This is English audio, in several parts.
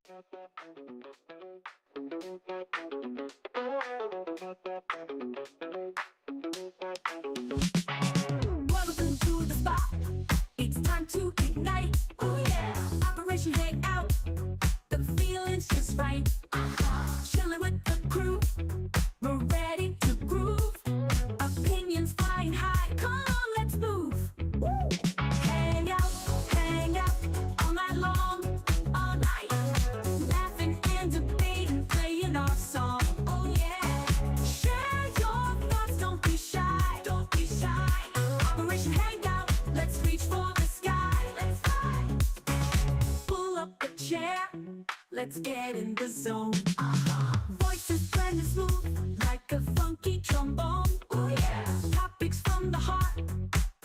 Welcome to the spot. It's time to ignite. Oh yeah. Operation Hangout. The feeling's just right. Chilling with the crew. We're ready to groove. Opinions flying high. Come on, let's move. Hang out all night long, all night. Laughing and debating, playing our song. Oh yeah. Share your thoughts, don't be shy. Don't be shy. Operation Hangout, let's reach for the sky. Let's fly. Pull up a chair, let's get in the zone. Voices blending smooth like a funky trombone. Oh yeah. Topics from the heart,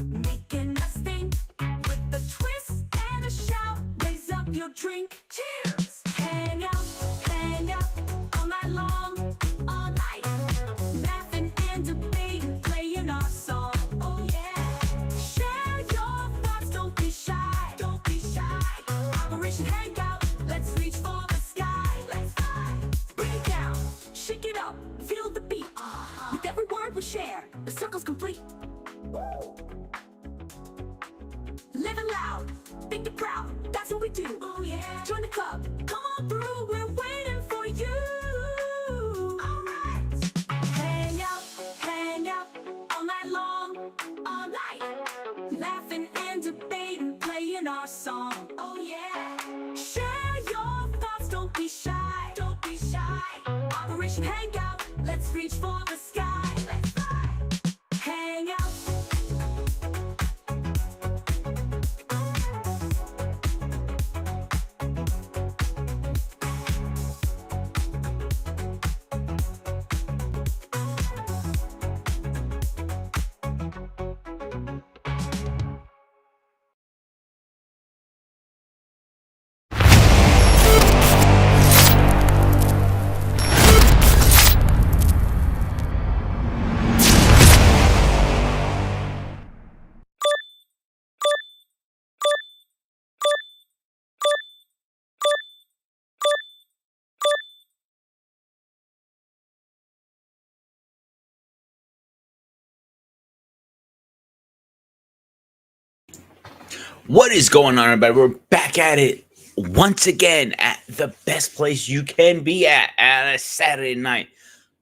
making us think. With a twist and a shout, raise up your drink. Cheers. Hang out all night long, all night. Laughing and debating, playing our song. Oh yeah. Share your thoughts, don't be shy. Don't be shy. Operation Hangout, let's reach for the sky. Let's fly. Bring it down, shake it up, feel the beat. With every word we share, the circle's complete. Living loud, think it proud, that's what we do. Oh yeah. Join the club, come on through, we're waiting for you. Alright. Hang out all night long, all night. Laughing and debating, playing our song. Oh yeah. Share your thoughts, don't be shy. Don't be shy. Operation Hangout, let's reach for the sky. Let's fly. Hang out. What is going on, everybody? We're back at it once again at the best place you can be at a Saturday night.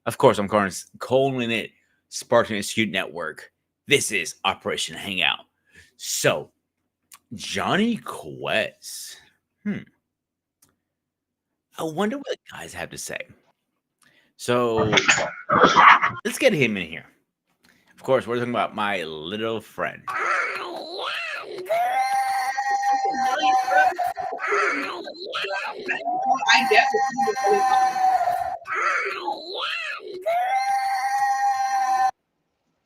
Of course, I'm calling it Spartan Institute Network. This is Operation Hangout. So, Jonny Quest. I wonder what the guys have to say. So, let's get him in here. Of course, we're talking about my little friend.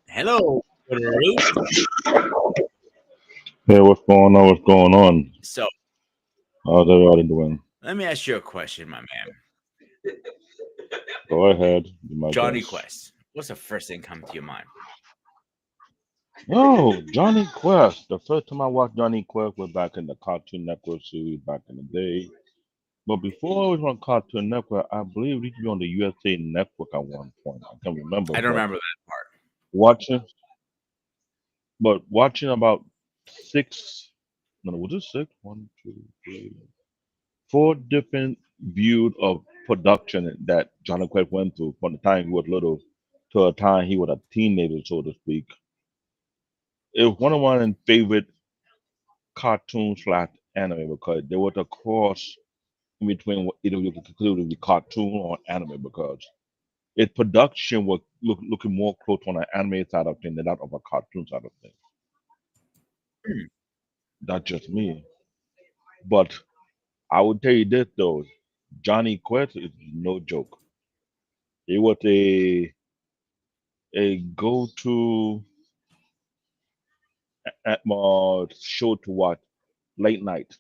Hello. Hey, what's going on? What's going on? So, how's everybody doing? let me ask you a question, my man. Go ahead. Do my Jonny best. Quest. What's the first thing come to your mind? Oh, Jonny Quest. The first time I watched Jonny Quest was back in the Cartoon Network series back in the day. But before I was on Cartoon Network, I believe it used to be on the USA Network at one point. I can't remember. I don't but remember that part. watching about was it six? 1, 2, 3, 4 different views of production that Jonny Quest went through from the time he was little to the time he was a teenager, so to speak. It was one of my favorite cartoons slash anime because there was a cross in between what either you could conclude to be cartoon or anime because its production was looking more close on an anime side of things than that of a cartoon side of things. Hmm. That's just me. But I would tell you this though, Jonny Quest is no joke. It was a go-to show to watch late night.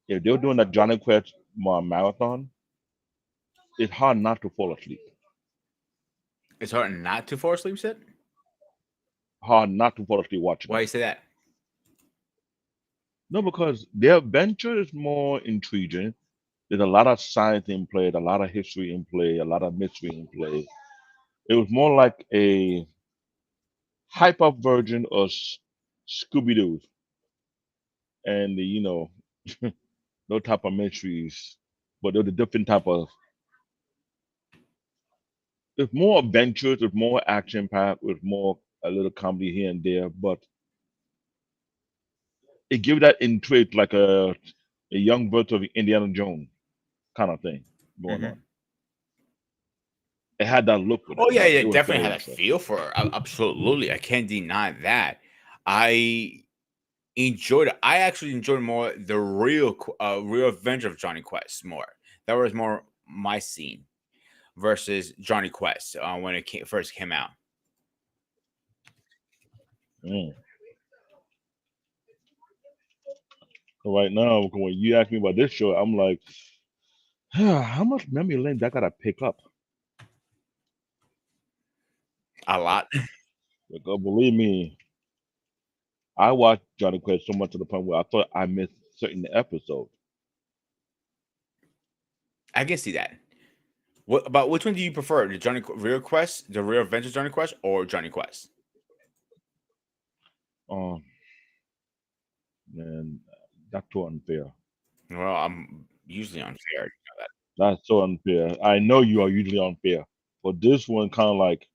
If they're doing a Jonny Quest marathon, it's hard not to fall asleep. It's hard not to fall asleep, Sid? Hard not to fall asleep watching Why it. you say that? No, because their adventure is more intriguing. There's a lot of science in play, a lot of history in play, a lot of mystery in play. It was more like a hype up version of Scooby Doo and the, no type of mysteries, but there's a different type of. There's more adventures, there's more action packed, with more a little comedy here and there, but it gives that intrigue like a young version of Indiana Jones kind of thing going Mhm. on. It had that look with it, Oh yeah, but yeah, it was definitely very had a interesting. feel for it. Absolutely, I can't deny that. I enjoyed it. I actually enjoyed more the real adventure of Johnny Quest more. That was more my scene versus Johnny Quest when it first came out. Mm. So right now, when you ask me about this show, I'm like, how much memory lane I gotta pick up? A lot. Because believe me, I watched Johnny Quest so much to the point where I thought I missed certain episodes. I can see that. What about which one do you prefer? The Real Quest, the Real Adventure Johnny Quest, or Johnny Quest? Um, and that's too unfair. Well, I'm usually unfair. That's so unfair. I know you are usually unfair, but this one kind of like,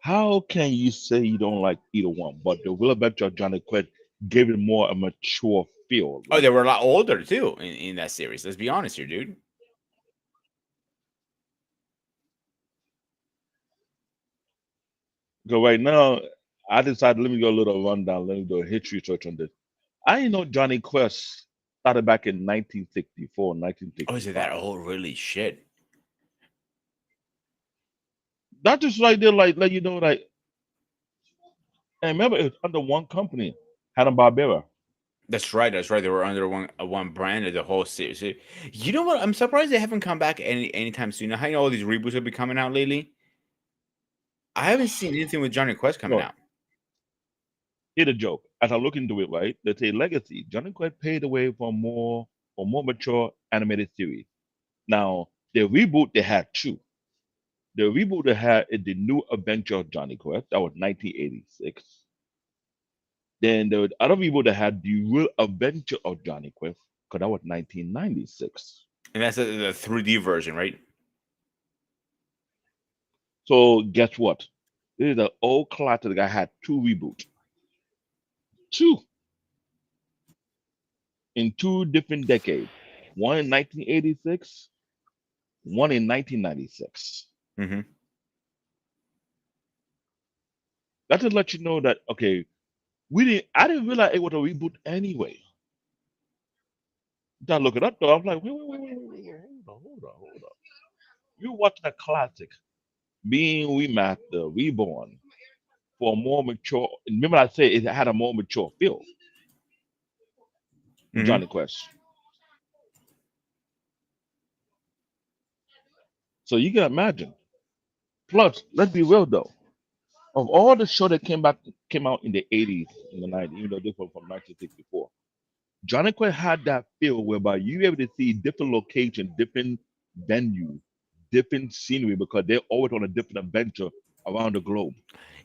how can you say you don't like either one? But the Will Adventure of Johnny Quest gave it more a mature feel. Oh, Like, they were a lot older too in that series. Let's be honest here, dude. so right now, I decided let me go a little rundown. Let me do a history research on this. I didn't know Johnny Quest started back in 1964, Oh, is it that 1965. old? Really? Shit. That's just right there, like let you know, like, and remember, it was under one company, Hanna Barbera. That's right. That's right. They were under one brand of the whole series. You know what? I'm surprised they haven't come back anytime soon. Now, how you know all these reboots have been coming out lately? I haven't seen anything with Johnny Quest coming No, out. here's the joke. As I look into it, right, they say legacy. Johnny Quest paved the way for more mature animated series. Now, the reboot they had two. The reboot they had is the New Adventure of Johnny Quest. That was 1986. Then the other reboot they had the Real Adventure of Johnny Quest, because that was 1996. And that's the 3D version, right? So guess what? This is an old classic that had two reboots. Two in two different decades. One in 1986, one in 1996. Hmm. That to let you know that okay, I didn't realize it was a reboot anyway. Then I look it up though. I'm like, wait, hold on. You watching a classic being remastered, reborn for a more mature. Remember, I said it had a more mature feel. Hmm. Johnny Quest. So you can imagine. Plus, let's be real though. Of all the show that came out in the 80s, in the 90s, even though this one from 1964, Johnny Quest had that feel whereby you able to see different locations, different venues, different scenery because they're always on a different adventure around the globe.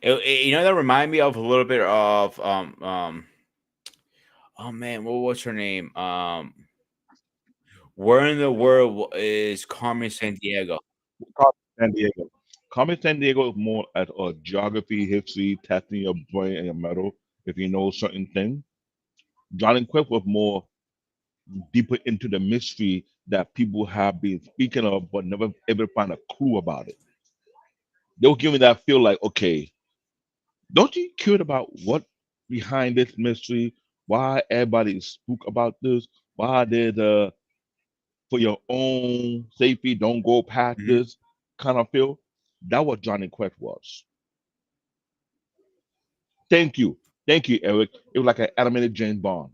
That remind me of a little bit of oh man, what's her name? Where in the world is Carmen San Diego? Carmen San Diego. Carmen San Diego is more at a geography, history, testing your brain and your metal if you know certain things. Johnny Quest was more deeper into the mystery that people have been speaking of but never able to find a clue about it. They were giving that feel like, okay, don't you care about what behind this mystery? Why everybody is spook about this? Why there's for your own safety, don't go past Mhm. this kind of feel? That what Johnny Quest was. Thank you. Thank you, Eric. It was like an animated James Bond.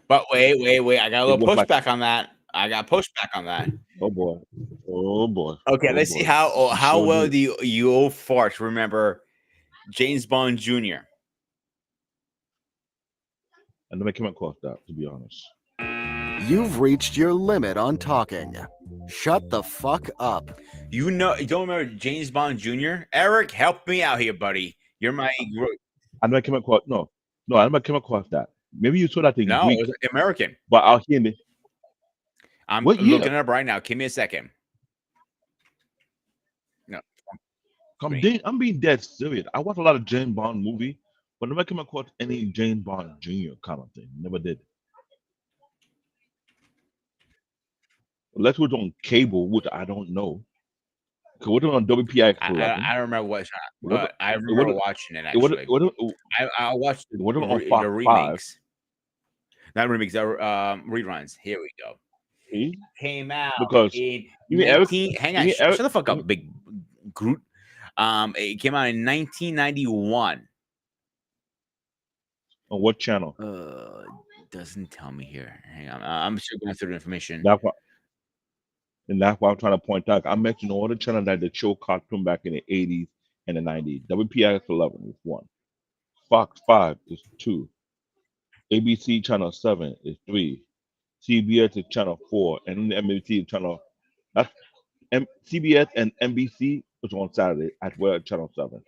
But wait! I got a It little was like, pushback on that. I got pushback on that. oh boy, oh boy, Okay, oh let's see boy. You how sure well do. do you old farts remember James Bond Jr. I never came across that, to be honest. You've reached your limit on talking. Shut the fuck up. You don't remember James Bond Jr.? Eric, help me out here, buddy. You're my I never came across no, I never came across that. Maybe you saw that in no, Greek, it was American. but out here in the I'm what year? looking it up right now. Give me a second. No, I'm being dead serious. I watch a lot of James Bond movie, but never came across any James Bond Jr. kind of thing. Never did. Unless it was on cable, which I don't know. Cause it was on WPIX I 11. don't remember what, It but I it remember wasn't watching it it wasn't actually. it wasn't I watched it wasn't on the Fox 5. remakes, not remakes, reruns. Here we go. See? Came out Because in you mean Eric 19. Hang you on, mean Eric shut the fuck you up, mean, big Groot. It came out in 1991. on what channel? Doesn't tell me here. Hang on, I'm still going through the information. That's why and that's why I'm trying to point out. I mentioned all the channels that show cartoon back in the 80s and the 90s. WPIX 11 is 1. Fox 5 is 2. ABC channel 7 is 3. CBS is channel 4. And NBC is channel that's CBS and NBC was on Saturday at well channel 7.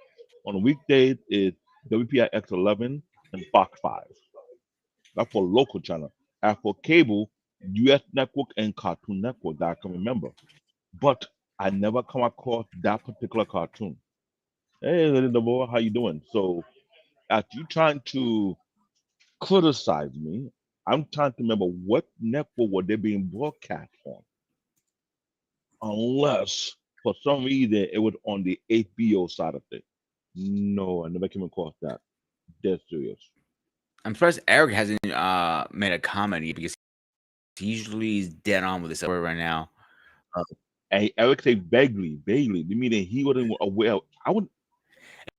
On weekdays is WPIX 11 and Fox 5. That's for local channel. As for cable, US Network and Cartoon Network that I can remember. But I never come across that particular cartoon. Hey, little boy, how you doing? So as you trying to criticize me, I'm trying to remember what network were they being broadcast on. Unless for some reason it was on the HBO side of it. No, I never came across that. Dead serious. I'm surprised Eric hasn't made a comment yet because he usually is dead on with this right now. And Eric said vaguely. You mean that he wasn't aware? I would.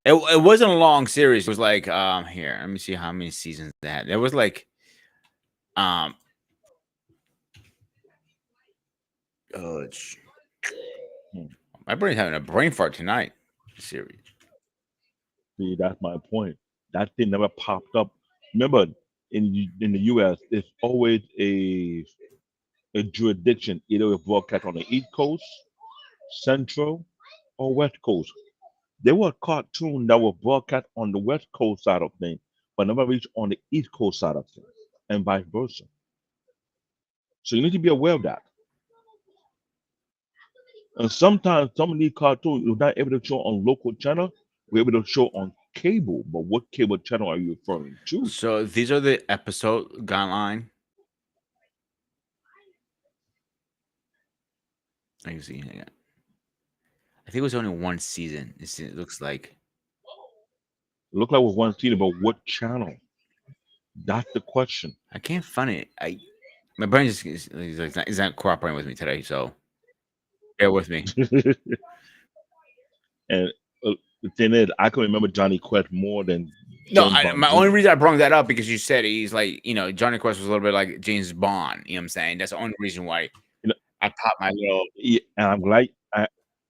It wasn't a long series. It was like here, let me see how many seasons they had. There was like um Hmm. my brain's having a brain fart tonight. Series. See, that's my point. That thing never popped up. Remember, in the U.S., it's always a jurisdiction, either it's broadcast on the East Coast, Central, or West Coast. There were cartoons that were broadcast on the West Coast side of things, but never reached on the East Coast side of things, and vice versa. So you need to be aware of that. And sometimes some of these cartoons you're not able to show on local channel, we're able to show on cable. But what cable channel are you referring to? So these are the episode guideline. I can see. Hang on. I think it was only one season. It looks like. It looked like it was one season, but what channel? That's the question. I can't find it. My brain just is not cooperating with me today. So bear with me. And the thing is, I can remember Jonny Quest more than No, James Bond my Jr. only reason I brought that up because you said he's like, Jonny Quest was a little bit like James Bond. You know what I'm saying? That's the only reason why You know, I popped my little. yeah, and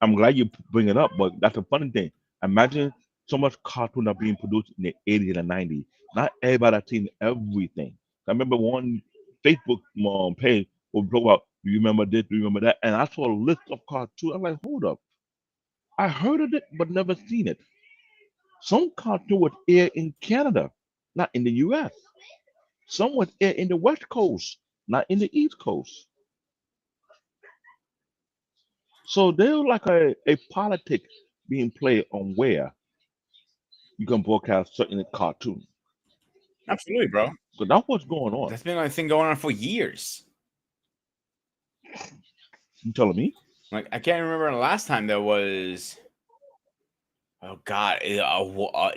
I'm glad you bring it up. But that's a funny thing. Imagine so much cartoon are being produced in the 80s and the 90s. Not everybody has seen everything. I remember one Facebook page would blow up. Do you remember this? Do you remember that? And I saw a list of cartoons. I'm like, hold up. I heard of it, but never seen it. Some cartoon was aired in Canada, not in the US. Some was aired in the West Coast, not in the East Coast. So there's like a politic being played on where you can broadcast certain cartoons. Absolutely, bro. So that's what's going on. That's been a thing going on for years. You telling me? Like I can't remember the last time there was. Oh God, a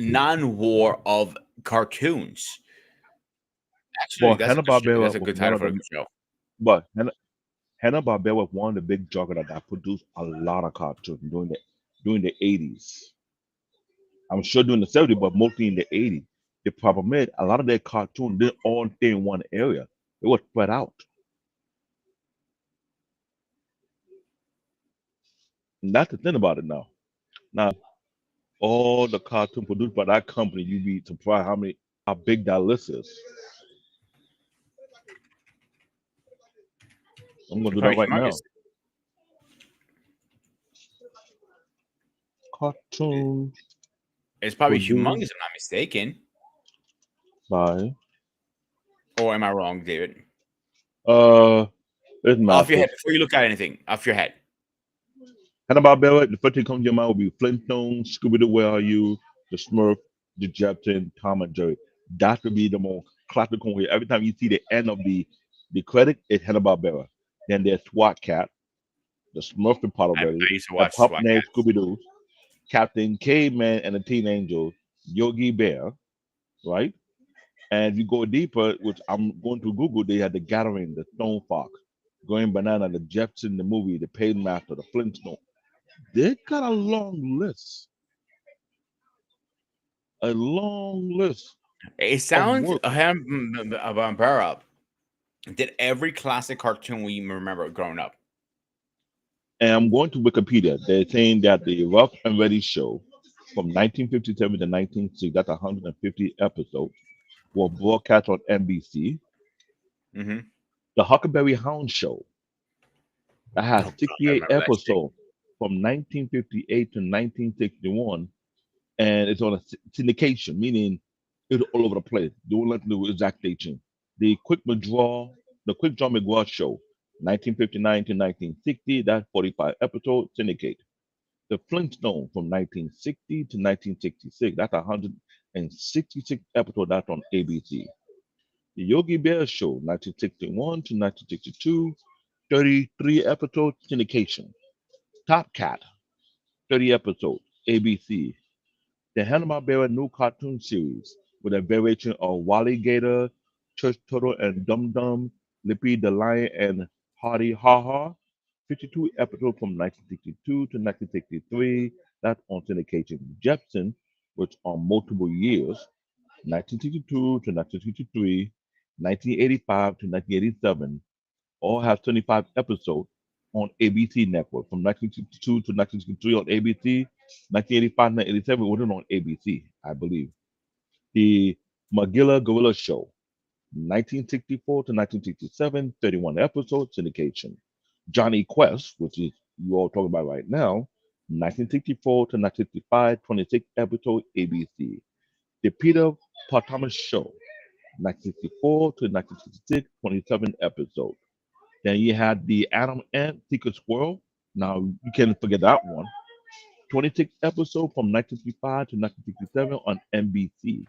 non-war of cartoons. Actually, Well, that's a Hanna good show. Barbera That's a was good one title of for a them. good show. But Hanna Barbera was one of the big juggernauts that produced a lot of cartoons during the 80s. I'm sure during the 70s, but mostly in the 80s. The problem is a lot of their cartoons didn't all stay in one area. It was spread out. And that's the thing about it now. Now, all the cartoon produced by that company, you'd be surprised how many how big that list is. I'm gonna It's do that probably right humongous. now. Cartoon It's probably humongous, produced if I'm not mistaken. by Or am I wrong, David? uh it's Off your head, massive. before you look at anything, off your head. Hanna-Barbera, the first thing comes to your mind will be Flintstones, Scooby-Doo, Where Are You, The Smurf, The Jetsons, Tom and Jerry. That would be the most classical way. Every time you see the end of the credit, it's Hanna-Barbera. Then there's SWAT Cat, the Smurfing part I already, used to the watch Pup SWAT named Cats. Scooby-Doo, Captain Caveman and the Teen Angels, Yogi Bear, right? And if you go deeper, which I'm going to Google, they had the Gathering, the Stone Fox, Going Banana, the Jefferson, the movie, the Paymaster, the Flintstone. They got a long list It of sounds work. about Barra did every classic cartoon we remember growing up. And I'm going to Wikipedia. They're saying that the Rough and Ready show from 1957 to 1960, that's 150 episodes, were broadcast on NBC. Mm-hmm. The Huckleberry Hound show that has Oh God, I 68 remember that shit. episodes from 1958 to 1961, and it's on a syndication, meaning it's all over the place. They won't let them do exact dating. The the Quick Draw McGraw show, 1959 to 1960, that's 45 episodes, syndicate. The Flintstone from 1960 to 1966, that's 166 episodes, that's on ABC. The Yogi Bear show, 1961 to 1962, 33 episodes, syndication. Top Cat, 30 episodes, ABC. The Hanna-Barbera new cartoon series with a variation of Wally Gator, Church Turtle and Dum Dum, Lippy the Lion and Hardy Ha Ha. 52 episodes from 1962 to 1963. That's on syndication. Jepson, which on multiple years, 1962 to 1963, 1985 to 1987, all have 25 episodes on ABC Network from 1962 to 1963 on ABC, 1985 to 1987 wasn't on ABC, I believe. The Magilla Gorilla Show, 1964 to 1967, 31 episodes, syndication. Jonny Quest, which is you all talking about right now, 1964 to 1965, 26 episodes, ABC. The Peter Thomas Show, 1964 to 1966, 27 episodes. Then you had the Adam Ant Secret Squirrel. Now you can't forget that one. 26 episodes from 1965 to 1967 on NBC.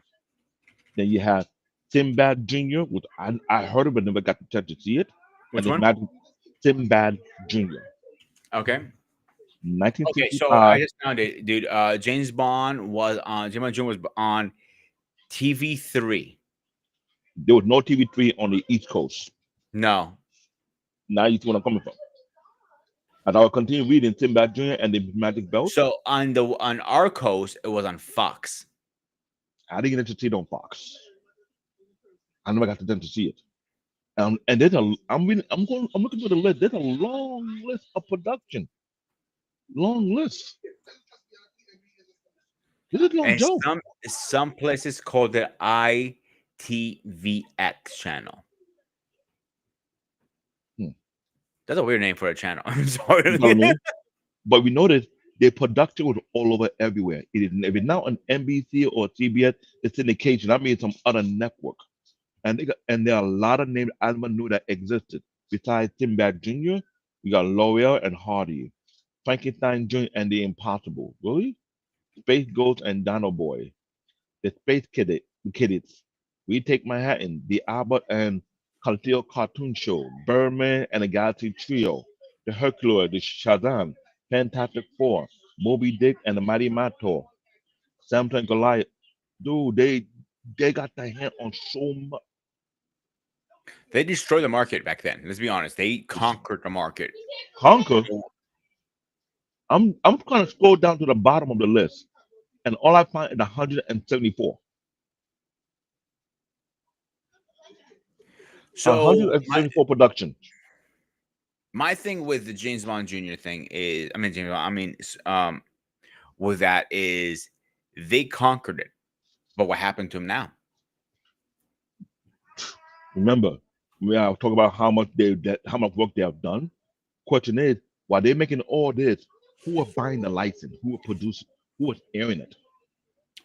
Then you had Sinbad Jr., which I heard of but never got the chance to see it. And Which the one? Magic Sinbad Jr. Okay. Okay, so I 1965. just found it, dude. James Bond was on. James Bond Jr. was on TV3. There was no TV3 on the East Coast. No. Now you see where I'm coming from. And I'll continue reading Sinbad Jr. and the Magic Belt. So on our coast, it was on Fox. I didn't get to see it on Fox. I never got the chance to see it. And there's I'm looking through the list. There's a long list of production. Long list. This is no And joke. some places called it ITVX channel. Hmm. That's a weird name for a channel. I'm You sorry. know what I mean? But we noticed the production was all over everywhere. If it's not on NBC or CBS, it's syndication. I mean some other network. And there are a lot of names I never knew that existed. Besides Sinbad Jr., we got L'Oreal and Hardy, Frankenstein Jr. and the Impossible. Really? Space Ghost and Dino Boy, the Kiddies, We Take Manhattan, the Albert and Cathedral Cartoon Show, Birdman and the Galaxy Trio, the Hercules, the Shazam, Fantastic Four, Moby Dick and the Mighty Mator, Samson and Goliath. Dude, they got their hand on so much. They destroyed the market back then. Let's be honest. They conquered the market. Conquer. I'm gonna scroll down to the bottom of the list, and all I find is 174. So 174 production. my thing with the James Bond Jr. thing is, with that is they conquered it. But what happened to him now? Remember, we are talking about how much work they have done. Question is, while they're making all this, who are buying the license? Who are producing? Who is airing it?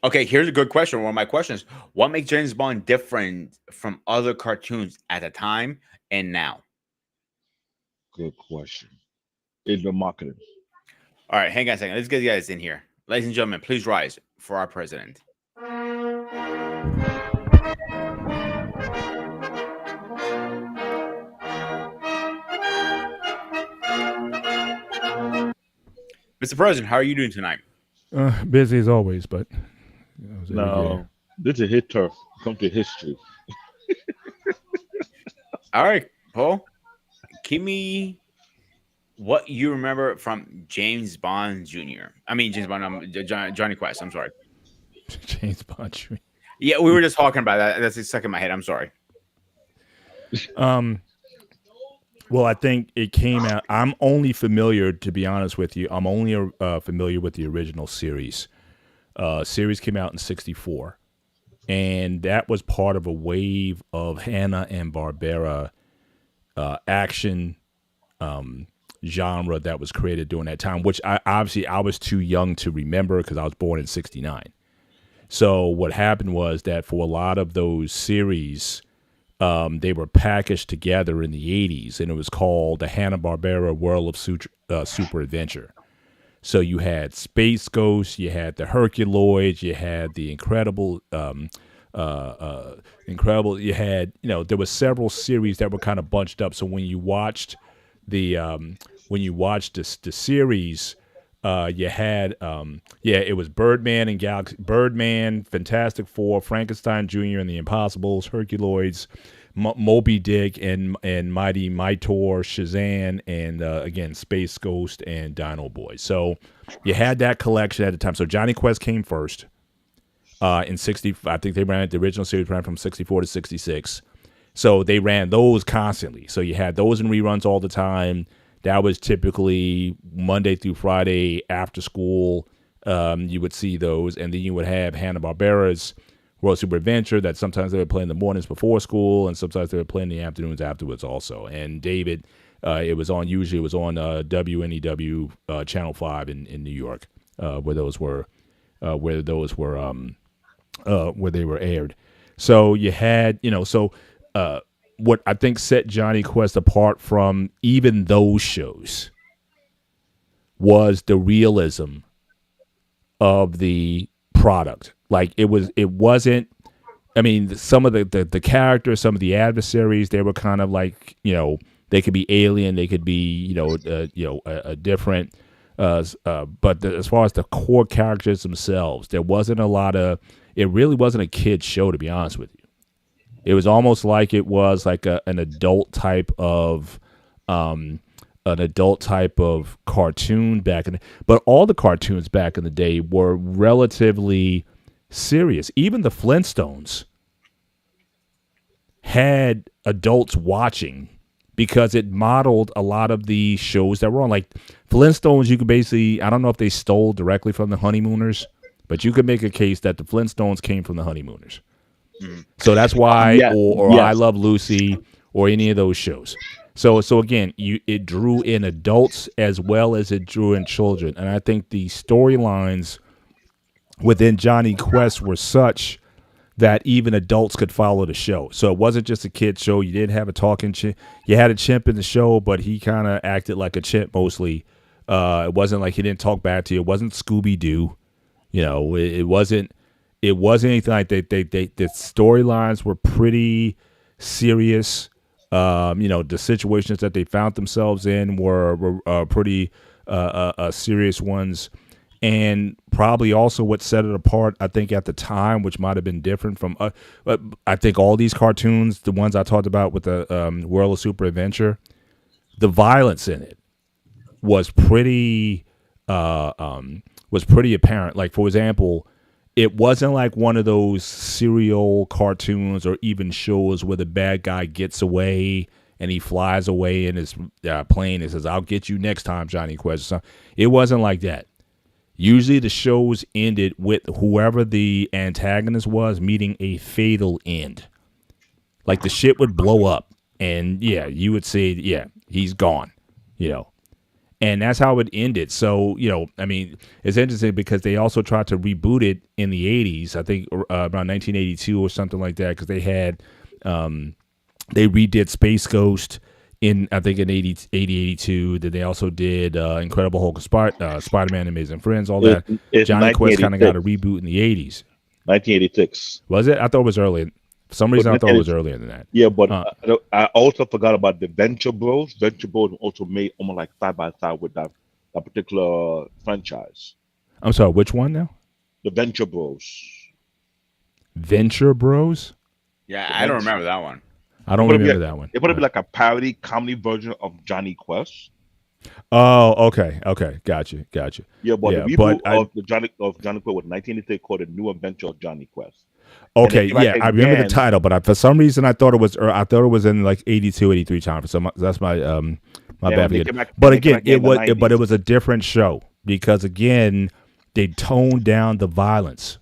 Okay, here's a good question. One of my questions: what makes James Bond different from other cartoons at the time and now? Good question. Is the marketing? All right, hang on a second. Let's get you guys in here, ladies and gentlemen. Please rise for our president. Mr. President, how are you doing tonight? Busy as always, but I was able to get No, here. this is his turf. Come to history. All right, Paul, give me what you remember from James Bond Jr. I mean, James Bond, Johnny Quest. I'm sorry. James Bond. Tree. Yeah, we were just talking about that. That's stuck in my head. I'm sorry. Well, I think it came out. I'm only familiar, to be honest with you. I'm only familiar with the original series. Series came out in '64, and that was part of a wave of Hanna-Barbera action genre that was created during that time. Which I was too young to remember because I was born in '69. So what happened was that for a lot of those series, they were packaged together in the 80s, and it was called the Hanna-Barbera World of Super Adventure. So you had Space Ghost, you had the Herculoids, you had the Incredible, you had, there were several series that were kind of bunched up. So when you watched the series, you had, it was Birdman and Birdman, Fantastic Four, Frankenstein Jr. and the Impossibles, Herculoids, Moby Dick and Mighty Mightor, Shazam, and again Space Ghost and Dino Boy. So you had that collection at the time. So Jonny Quest came first in '60. I think they ran the original series ran from '64 to '66. So they ran those constantly. So you had those in reruns all the time. That was typically Monday through Friday after school. You would see those, and then you would have Hanna-Barbera's World Super Adventure that sometimes they would play in the mornings before school, and sometimes they would play in the afternoons afterwards also. And David, it was on WNEW Channel 5 in New York, where they were aired. So you had, what I think set Jonny Quest apart from even those shows was the realism of the product. Like it wasn't. I mean, some of the characters, some of the adversaries, they were kind of like, they could be alien, they could be a different. But as far as the core characters themselves, there wasn't a lot of. It really wasn't a kid's show, to be honest with you. It was almost like it was like an adult type of cartoon back in. But all the cartoons back in the day were relatively serious. Even the Flintstones had adults watching because it modeled a lot of the shows that were on. Like Flintstones, you could basically, I don't know if they stole directly from the Honeymooners, but you could make a case that the Flintstones came from the Honeymooners. So that's why, or I Love Lucy, or any of those shows. So again, it drew in adults as well as it drew in children, and I think the storylines within Jonny Quest were such that even adults could follow the show. So it wasn't just a kid show. You didn't have a talking chimp. You had a chimp in the show, but he kind of acted like a chimp mostly. It wasn't like he didn't talk back to you. It wasn't Scooby Doo. It wasn't. It wasn't anything like that. The storylines were pretty serious. The situations that they found themselves in were pretty serious ones. And probably also what set it apart, I think, at the time, which might have been different from, I think all these cartoons, the ones I talked about with the World of Super Adventure, the violence in it was pretty apparent. Like, for example, it wasn't like one of those serial cartoons or even shows where the bad guy gets away and he flies away in his plane and says, "I'll get you next time, Jonny Quest." It wasn't like that. Usually the shows ended with whoever the antagonist was meeting a fatal end. Like the shit would blow up, and yeah, you would say, yeah, he's gone, you know. And that's how it ended. So, you know, I mean, it's interesting because they also tried to reboot it in the 80s, I think around 1982 or something like that, because they had, they redid Space Ghost in, I think, in 82. Then they also did Incredible Hulk, Spider-Man, Amazing Friends, all that. It's Johnny Quest kind of got a 1986. reboot in the 80s. 1986. Was it? I thought it was earlier. For some reason, I thought it was earlier than that. Yeah, but Uh, I also forgot about the Venture Bros. Venture Bros also made almost like side by side with that particular franchise. I'm sorry, which one now? The Venture Bros. Venture Bros? Yeah, I don't remember that one. I don't It would be remember that one. It would be like a parody comedy version of Johnny Quest. Oh, okay, gotcha. Yeah, but Yeah, the but reboot of Johnny Quest was 1986 called The New Adventure of Johnny Quest. Okay, And then yeah, back I remember the again- title, but for some reason I thought it was in like 82, 83 time. So that's my Yeah, bad. when they Forget. came back- But when they came again, back in the but it 90s. was a different show because again they toned down the violence.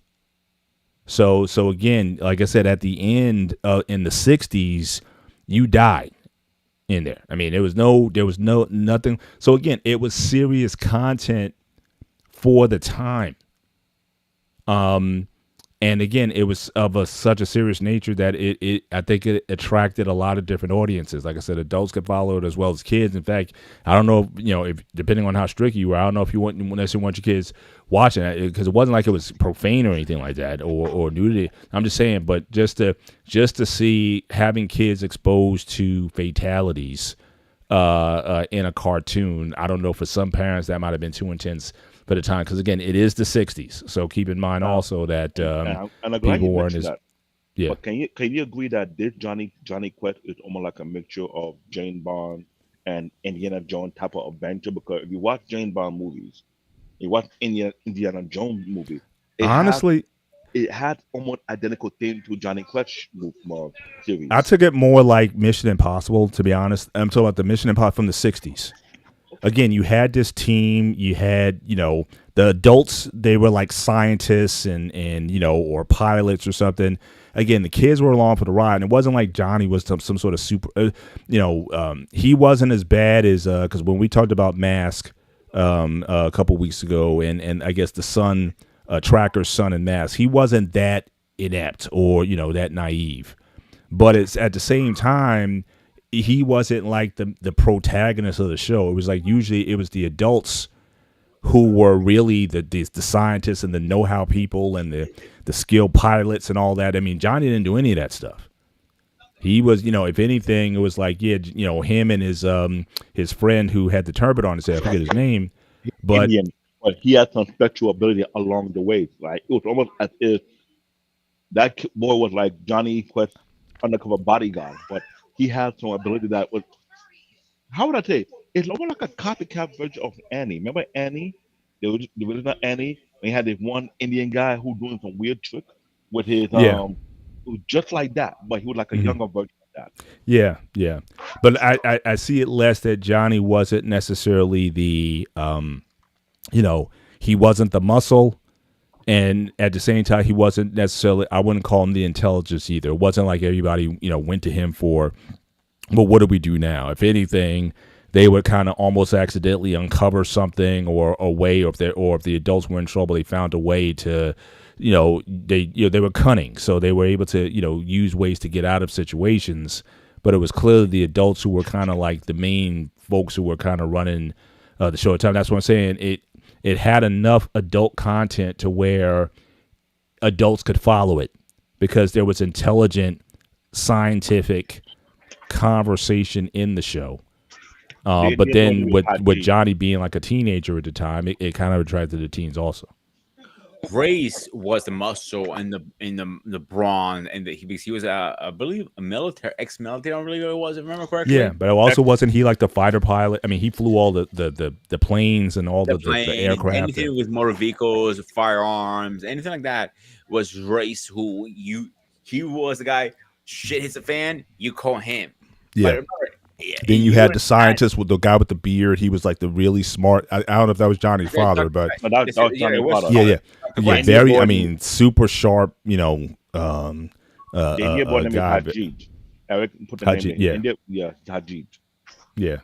So again, like I said, at the end in the 60s, you died in there. I mean, there was nothing. So again, it was serious content for the time. And again, it was of such a serious nature that I think it attracted a lot of different audiences. Like I said, adults could follow it as well as kids. In fact, I don't know, if depending on how strict you were, I don't know if you necessarily want your kids watching it because it wasn't like it was profane or anything like that or nudity. I'm just saying, but just to see having kids exposed to fatalities in a cartoon, I don't know, for some parents that might have been too intense for the time, because again, it is the 60s, so keep in mind also that and I'm glad people you weren't mentioned as that. yeah. But can you agree that this Johnny Quest is almost like a mixture of Jane Bond and Indiana Jones type of adventure? Because if you watch Jane Bond movies, you watch Indiana Jones movie, Honestly, it had almost identical theme to Johnny Quest series. I took it more like Mission Impossible, to be honest. I'm talking about the Mission Impossible from the 60s. Again, you had this team, you had, the adults, they were like scientists and or pilots or something. Again, the kids were along for the ride, and it wasn't like Johnny was some sort of super, he wasn't as bad as, because when we talked about Mask a couple weeks ago, and I guess the son, Tracker's son in Mask, he wasn't that inept or, that naive. But it's at the same time, he wasn't like the protagonist of the show. It was like usually it was the adults who were really the scientists and the know-how people and the skilled pilots and all that. I mean, Johnny didn't do any of that stuff. He was, if anything, it was like, him and his friend who had the turban on his head. I forget his name, but Indian, but he had some special ability along the way. Like it was almost as if that boy was like Johnny Quest undercover bodyguard, but he had some ability that was, how would I say? It's almost like a copycat version of Annie. Remember Annie? The original Annie. We had this one Indian guy who doing some weird trick with his Yeah. it was just like that, but he was like a younger version of that. yeah. But I see it less that Johnny wasn't necessarily the, he wasn't the muscle. And at the same time, he wasn't necessarily, I wouldn't call him the intelligence either. It wasn't like everybody, went to him for, well, what do we do now? If anything, they would kind of almost accidentally uncover something or a way, or if the adults were in trouble, they found a way to, they were cunning. So they were able to, use ways to get out of situations. But it was clearly the adults who were kind of like the main folks who were kind of running the show at the time. That's what I'm saying. It had enough adult content to where adults could follow it because there was intelligent, scientific conversation in the show. But then with Johnny being like a teenager at the time, it kind of attracted the teens also. Grace was the muscle and the brawn, and he was I believe a military ex-military. I don't really know what it was, if I remember correctly. Yeah, but also wasn't he like the fighter pilot? I mean, he flew all the planes and all the aircraft. Anything with motor vehicles, firearms, anything like that was Race. He was the guy. Shit hits a fan, you call him. Yeah. But remember, Then you had the scientist with the guy with the beard. He was like the really smart. I don't know if that was Johnny's father, but But that was Johnny Quest. yeah, very. I mean, super sharp. The Indian boy named guy. Hadji. Eric put the Hadji, name in yeah. India. Yeah, Hadji. Yeah.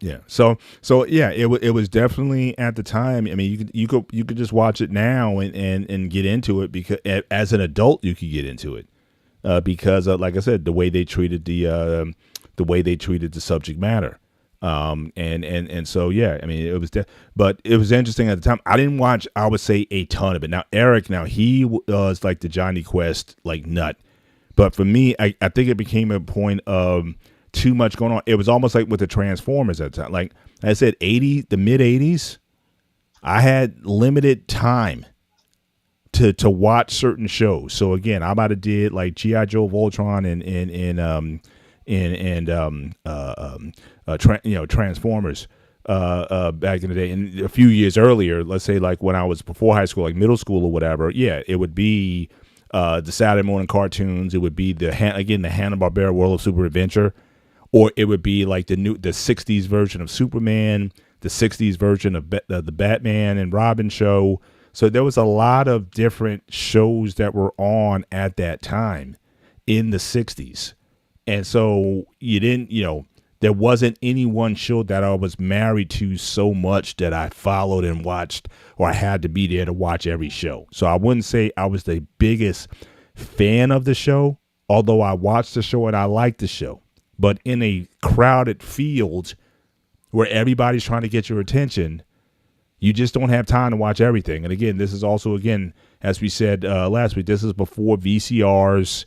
Yeah. So yeah, it was definitely at the time. I mean, you could just watch it now and get into it because as an adult you could get into it because like I said, the way they treated the subject matter. And so yeah, I mean, but it was interesting at the time. I didn't watch, I would say, a ton of it. Now Eric, he was like the Jonny Quest like nut, but for me, I think it became a point of too much going on. It was almost like with the Transformers at the time. Like I said, the mid 80s, I had limited time to watch certain shows. So again, I might have did like G.I. Joe, Voltron, Transformers back in the day, and a few years earlier, let's say like when I was before high school, like middle school or whatever. Yeah, it would be the Saturday morning cartoons. It would be the Hanna-Barbera World of Super Adventure, or it would be like the 60s version of Superman, the 60s version of the Batman and Robin show. So there was a lot of different shows that were on at that time in the 60s. And so there wasn't any one show that I was married to so much that I followed and watched, or I had to be there to watch every show. So I wouldn't say I was the biggest fan of the show, although I watched the show and I liked the show. But in a crowded field where everybody's trying to get your attention, you just don't have time to watch everything. And again, this is also, as we said last week, this is before VCRs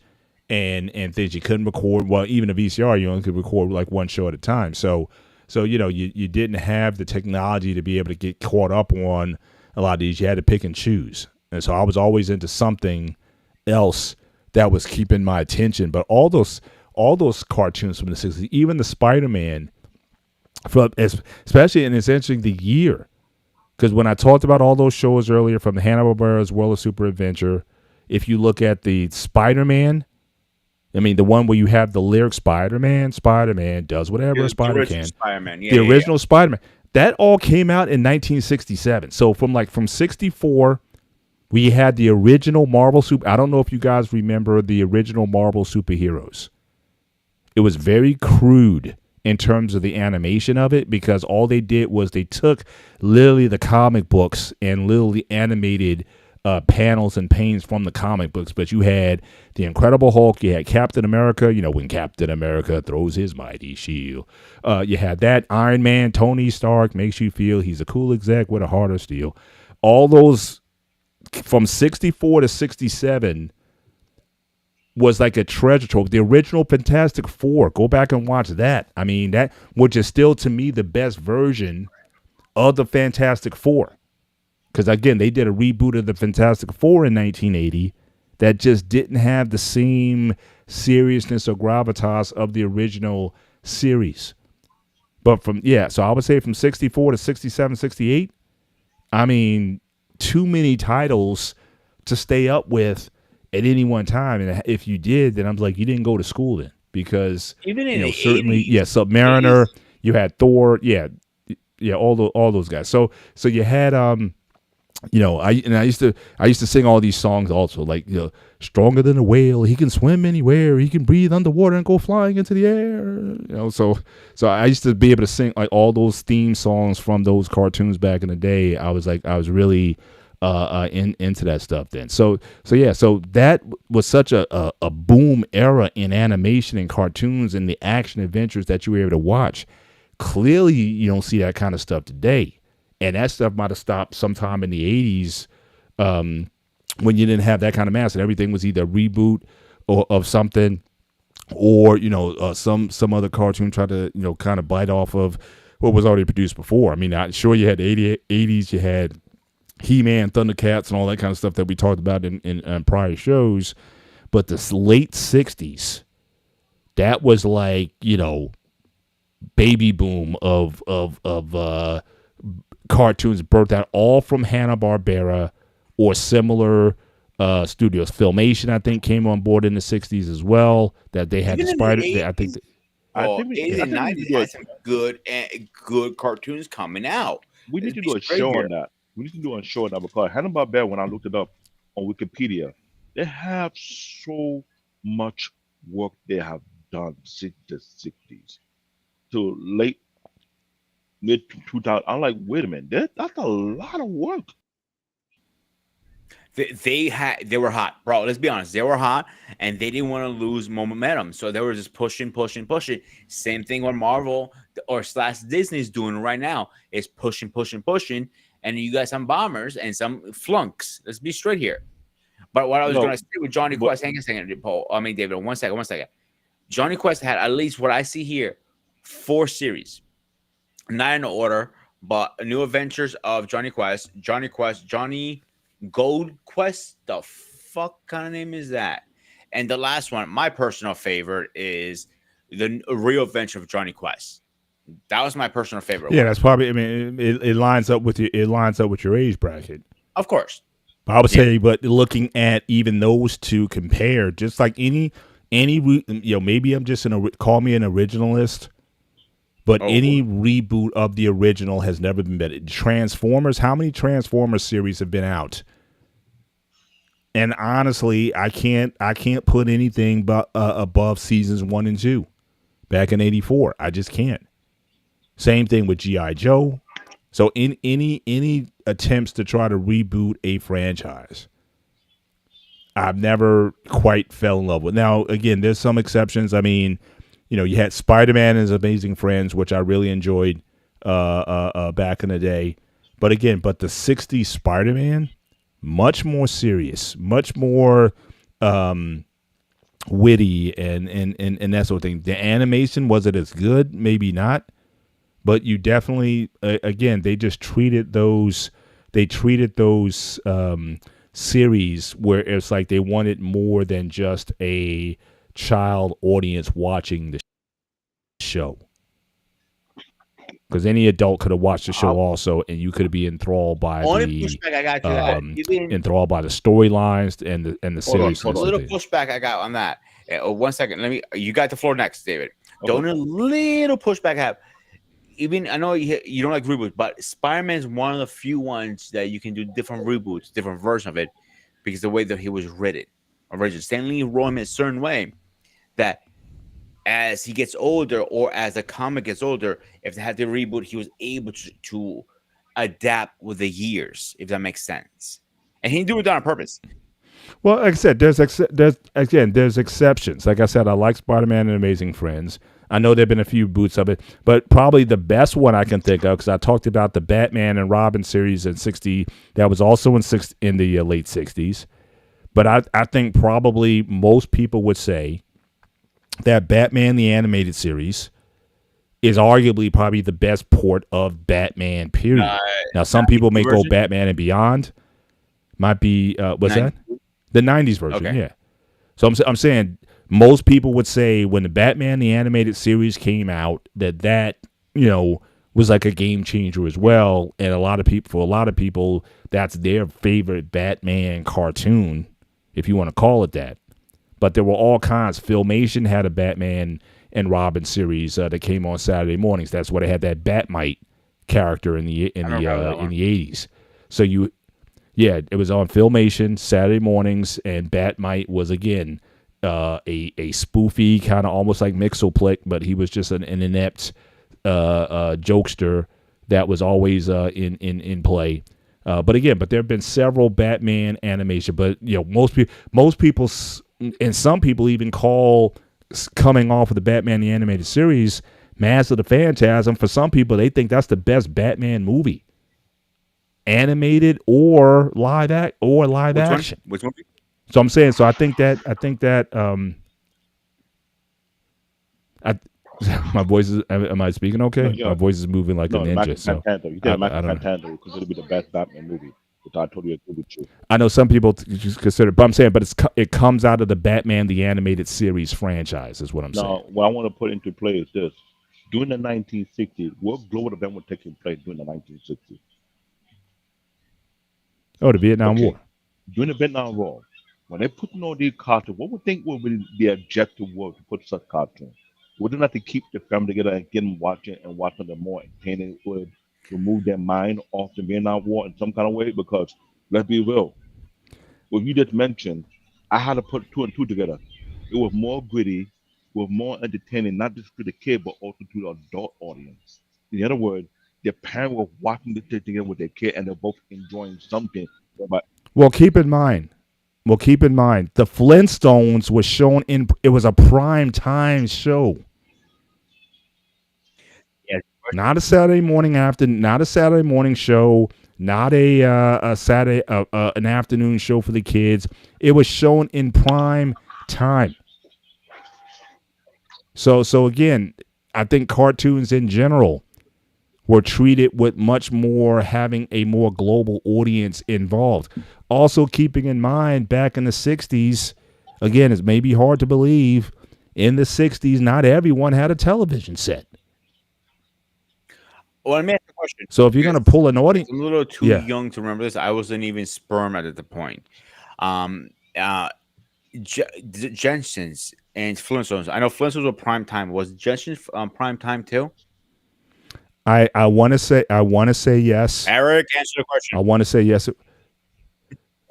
and things. You couldn't record, well, even a VCR, you only could record like one show at a time. So you didn't have the technology to be able to get caught up on a lot of these. You had to pick and choose. And so I was always into something else that was keeping my attention. But all those cartoons from the 60s, even the Spider-Man, especially, and it's interesting, the year. Because when I talked about all those shows earlier, from the Hanna-Barbera's World of Super Adventure, if you look at the Spider-Man, I mean, the one where you have the lyric Spider-Man does whatever a spider can. Spider-Man. Yeah, the original Spider-Man. That all came out in 1967. So from 64, we had the original Marvel Super. I don't know if you guys remember the original Marvel superheroes. It was very crude in terms of the animation of it, because all they did was they took literally the comic books and literally animated panels and panes from the comic books. But you had the Incredible Hulk, you had Captain America, when Captain America throws his mighty shield. You had that Iron Man, Tony Stark makes you feel he's a cool exec with a heart of steel. All those from 64 to 67 was like a treasure trove. The original Fantastic Four, go back and watch that. I mean, that, which is still to me the best version of the Fantastic Four. Because again, they did a reboot of the Fantastic Four in 1980 that just didn't have the same seriousness or gravitas of the original series. But so I would say from 64 to 67, 68, I mean, too many titles to stay up with at any one time. And if you did, then I'm like, you didn't go to school then, because even in the certainly, 80s, Submariner, you had Thor, all those guys. So you had I used to sing all these songs also, like, stronger than a whale, he can swim anywhere, he can breathe underwater and go flying into the air. So I used to be able to sing like all those theme songs from those cartoons back in the day. I was really into that stuff then. So that was such a boom era in animation and cartoons and the action adventures that you were able to watch. Clearly, you don't see that kind of stuff today. And that stuff might have stopped sometime in the 80s when you didn't have that kind of mass, and everything was either a reboot of something, or some other cartoon tried to kind of bite off of what was already produced before. I mean, I'm sure you had the 80s, you had He-Man, Thundercats, and all that kind of stuff that we talked about in prior shows. But the late 60s, that was like, baby boom of cartoons birthed out, all from Hanna-Barbera or similar studios. Filmation, I think, came on board in the 60s as well. That they had Even the in Spider. the I think. 80s and 90s had some good cartoons coming out. We need to do a show on that. We need to do a show on that, because Hanna-Barbera, when I looked it up on Wikipedia, they have so much work they have done since the 60s to late mid 2000. I'm like, wait a minute, that's a lot of work. They were hot, bro. Let's be honest, they were hot, and they didn't want to lose momentum, so they were just pushing, pushing, pushing. Same thing what Marvel or slash Disney's doing right now is pushing, pushing, pushing, and you got some bombers and some flunks. Let's be straight here. But what I was No, gonna say with Johnny but Quest, hang on a second, Paul. I mean, David, one second, one second. Johnny Quest had at least what I see here, 4 series, not in order, but New Adventures of Johnny Quest, Johnny Gold Quest. The fuck kind of name is that? And the last one, my personal favorite, is the Real Adventure of Johnny Quest. That was my personal favorite Yeah, one. that's probably. I mean, it lines up with it lines up with your age bracket. Of course. But I would Yeah. say, but looking at even those two compared, just like maybe I'm just call me an originalist, but Oh, any reboot of the original has never been better. Transformers, how many Transformers series have been out? And honestly, I can't put anything but above seasons 1 and 2 back in '84. I just can't. Same thing with GI Joe. So in any attempts to try to reboot a franchise, I've never quite fell in love with. Now, again, there's some exceptions. I mean, you had Spider-Man and His Amazing Friends, which I really enjoyed back in the day. But again, the '60s Spider-Man, much more serious, much more witty, and that sort of thing. The animation, was it as good? Maybe not. But you definitely, again, they just treated those series where it's like they wanted more than just a child audience watching the show. Because any adult could have watched the show also, and you could be enthralled by only pushback I got to that. enthralled by the storylines and the Hold on, seriousness. hold A on. little of it. pushback I got on that. 1 second. You got the floor next, David. The Okay. only little pushback I have, even I know you don't like reboots, but Spider-Man is one of the few ones that you can do different reboots, different version of it, because the way that he was written. Originally, Stan Lee wrote him a certain way that as he gets older, or as the comic gets older, if they had to reboot, he was able to adapt with the years, if that makes sense. And he didn't do it on purpose. Well, like I said, there's exceptions. Like I said, I like Spider-Man and Amazing Friends. I know there've been a few boots of it, but probably the best one I can think of, because I talked about the Batman and Robin series in '60. That was also in the late '60s. But I think probably most people would say that Batman the Animated Series is arguably probably the best port of Batman. Period. Now, some people may go version? Batman and Beyond. Might be what's Nin- that? The '90s version, Okay. yeah. So I'm saying most people would say when the Batman the Animated Series came out that was like a game changer as well, and for a lot of people that's their favorite Batman cartoon, if you want to call it that. But there were all kinds. Filmation had a Batman and Robin series that came on Saturday mornings. That's where they had that Batmite character in the '80s. So it was on Filmation Saturday mornings, and Batmite was again a spoofy kind of almost like Mixoplick, but he was just an inept jokester that was always in play. But there have been several Batman animation, but most people and some people even call coming off of the Batman the Animated Series Mask of the Phantasm. For some people, they think that's the best Batman movie, animated or live action. Which one? So I'm saying, I think that my voice is. Am I speaking okay? No, yeah. My voice is moving like No, a ninja. So Panther. You I said Mac don't know. Panther because it'll be the best Batman movie. Which I totally agree with you. I know some people just consider, but I'm saying, it comes out of the Batman the Animated Series franchise, is what I'm saying. Now, what I want to put into play is this: during the 1960s, what global event was taking place during the 1960s? Oh, the Vietnam Okay. War. During the Vietnam War, when they put in all these cartoons, what would think would be the objective was to put such cartoons? Would they not to keep the family together and get them watching them more entertaining? It would remove their mind off the Vietnam War in some kind of way? Because let's be real, what you just mentioned, I had to put two and two together. It was more gritty, was more entertaining, not just to the kid, but also to the adult audience. In other words, their parents were watching this thing together with their kid, and they're both enjoying something. But Well, keep in mind. Well, keep in mind the Flintstones was shown in. It was a prime time show, Yeah. not a Saturday morning not a Saturday morning show, not a Saturday an afternoon show for the kids. It was shown in prime time. So again, I think cartoons in general were treated with much more having a more global audience involved. Also keeping in mind back in the 60s, again, it may be hard to believe, in the 60s, not everyone had a television set. Well, let me ask you a question. So if you're going to pull an audience, I'm a little too Yeah. young to remember this. I wasn't even sperm at the point. Um, Jensen's and Flintstones. I know Flintstones were prime time. Was Jensen's prime time too? I want to say yes. Eric, answer the question. I want to say yes.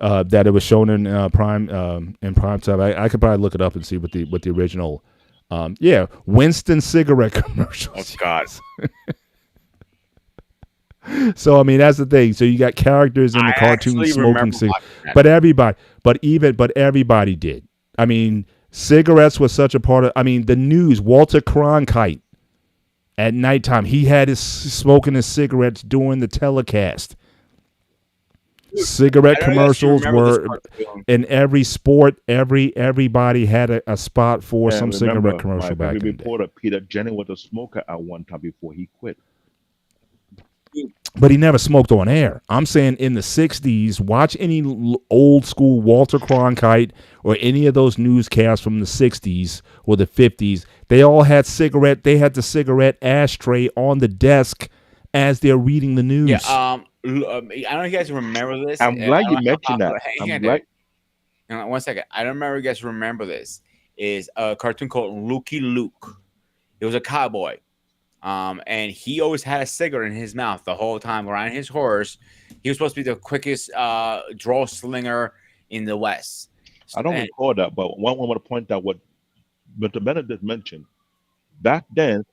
That it was shown in prime time. I could probably look it up and see what the original. Winston cigarette commercials. Oh God. So I mean that's the thing. So you got characters in the I cartoon actually smoking remember cigarettes, watching that. but everybody did. I mean, cigarettes was such a part of. I mean, the news. Walter Cronkite at nighttime, he had his smoking his cigarettes during the telecast. Cigarette I don't know if you commercials remember this were cartoon. in every sport. Everybody had a spot for some and cigarette remember, commercial my back in favorite the day. reporter, Peter Jennings, was a smoker at one time before he quit. But he never smoked on air. I'm saying in the 60s, watch any old school Walter Cronkite or any of those newscasts from the 60s or the 50s. They all had they had the cigarette ashtray on the desk as they're reading the news. Yeah. I don't know if you guys remember this. I'm I glad don't you know how mentioned that. popular- Hang I'm on, glad. Hang on, 1 second. I don't remember if you guys remember this. Is a cartoon called Lukey Luke. It was a cowboy. And he always had a cigarette in his mouth the whole time around his horse. He was supposed to be the quickest draw slinger in the West. I don't And- recall that, but one want to point out what Mr. Bennett just mentioned. Back then,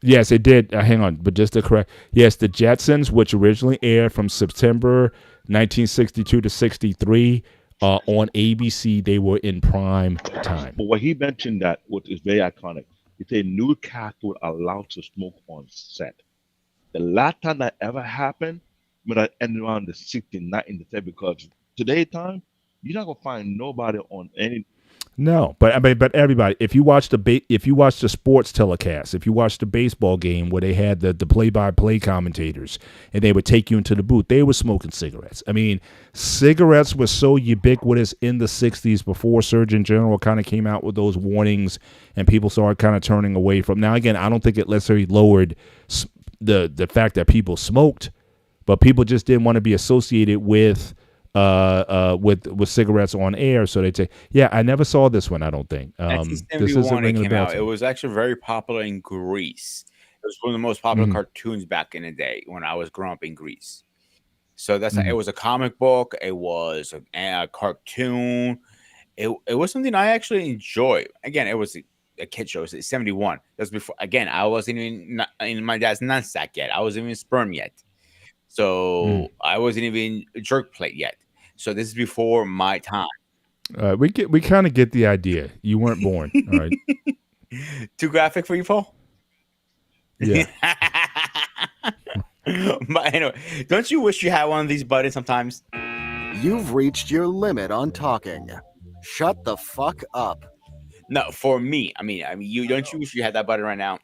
Yes, it did. Hang on, but just to correct. Yes, the Jetsons, which originally aired from September 1962 to 63 on ABC, they were in prime time. but what he mentioned that which is very iconic. He said newscast would allow to smoke on set. The last time that ever happened, when I ended around the 60s, not in the set, because today time, you're not gonna find nobody on any. No, but I mean, but everybody, if you watch the sports telecast, if you watch the baseball game where they had the play-by-play commentators and they would take you into the booth, they were smoking cigarettes. I mean, cigarettes were so ubiquitous in the 60s before Surgeon General kind of came out with those warnings and people started kind of turning away from. Now, again, I don't think it necessarily lowered the fact that people smoked, but people just didn't want to be associated with cigarettes on air, so they'd say, "Yeah, I never saw this one. I don't think this isn't 1971 it ringing a came bell out. to It me." was actually very popular in Greece. It was one of the most popular Mhm. cartoons back in the day when I was growing up in Greece. So that's Mhm. it was a comic book. It was a cartoon. It was something I actually enjoyed. Again, it was a kid show. It was 71. That's before. Again, I wasn't even in my dad's nutsack yet. I wasn't even sperm yet. So I wasn't even a jerk plate yet. So this is before my time. We kind of get the idea. You weren't born, all right? Too graphic for you, Paul? Yeah. But anyway, don't you wish you had one of these buttons sometimes? You've reached your limit on talking. Shut the fuck up. No, for me. I mean, you don't you wish you had that button right now?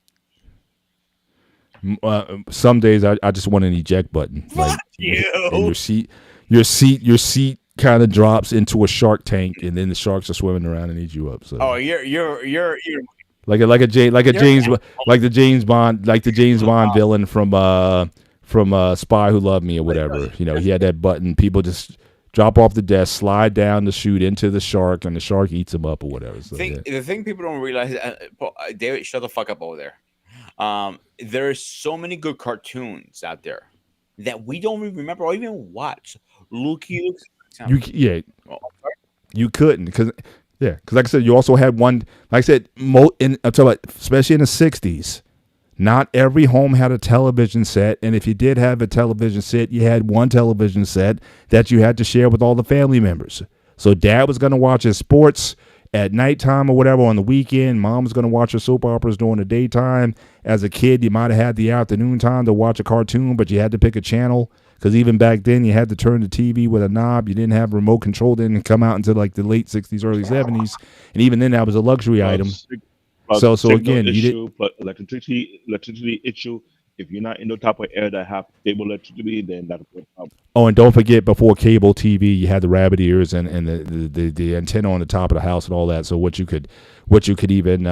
Some days I just want an eject button, like and your seat kind of drops into a shark tank, and then the sharks are swimming around and eat you up. So, Oh, you're like the James Bond villain from Spy Who Loved Me or whatever. You know, he had that button. People just drop off the desk, slide down the chute into the shark, and the shark eats them up or whatever. So, the thing people don't realize, David, shut the fuck up over there. There's so many good cartoons out there that we don't even remember or even watch. Lukey Luke. You couldn't because Yeah, because like I said, you also had one. Like I said, I'm talking about, especially in the '60s. Not every home had a television set, and if you did have a television set, you had one television set that you had to share with all the family members. So dad was going to watch his sports at nighttime or whatever on the weekend. Mom was going to watch her soap operas during the daytime. As a kid, you might have had the afternoon time to watch a cartoon, but you had to pick a channel because even back then you had to turn the TV with a knob. You didn't have remote control. Didn't come out until like the late 60s, early 70s. And even then that was a luxury item. So again, you did, but electricity issue. If you're not in the type of area that have stable electricity, then that's a problem. Oh, and don't forget, before cable TV, you had the rabbit ears and the antenna on the top of the house and all that. So what you could even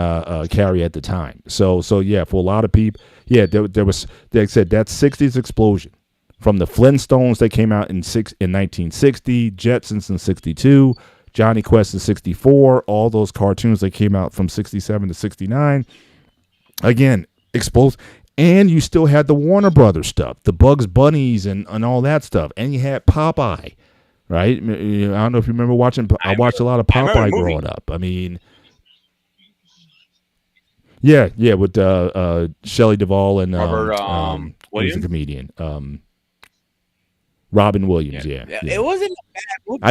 carry at the time. So yeah, for a lot of people, yeah, there was, like I said, that '60s explosion from the Flintstones that came out in 1960, Jetsons in '62, Jonny Quest in '64, all those cartoons that came out from '67 to '69. Again, exposed. And you still had the Warner Brothers stuff, the Bugs Bunnies and all that stuff. And you had Popeye, right? I don't know if you remember watching. I watched a lot of Popeye growing up. I mean, yeah, with Shelley Duvall and Robert who's the comedian? Robin Williams. Yeah. It wasn't a bad movie.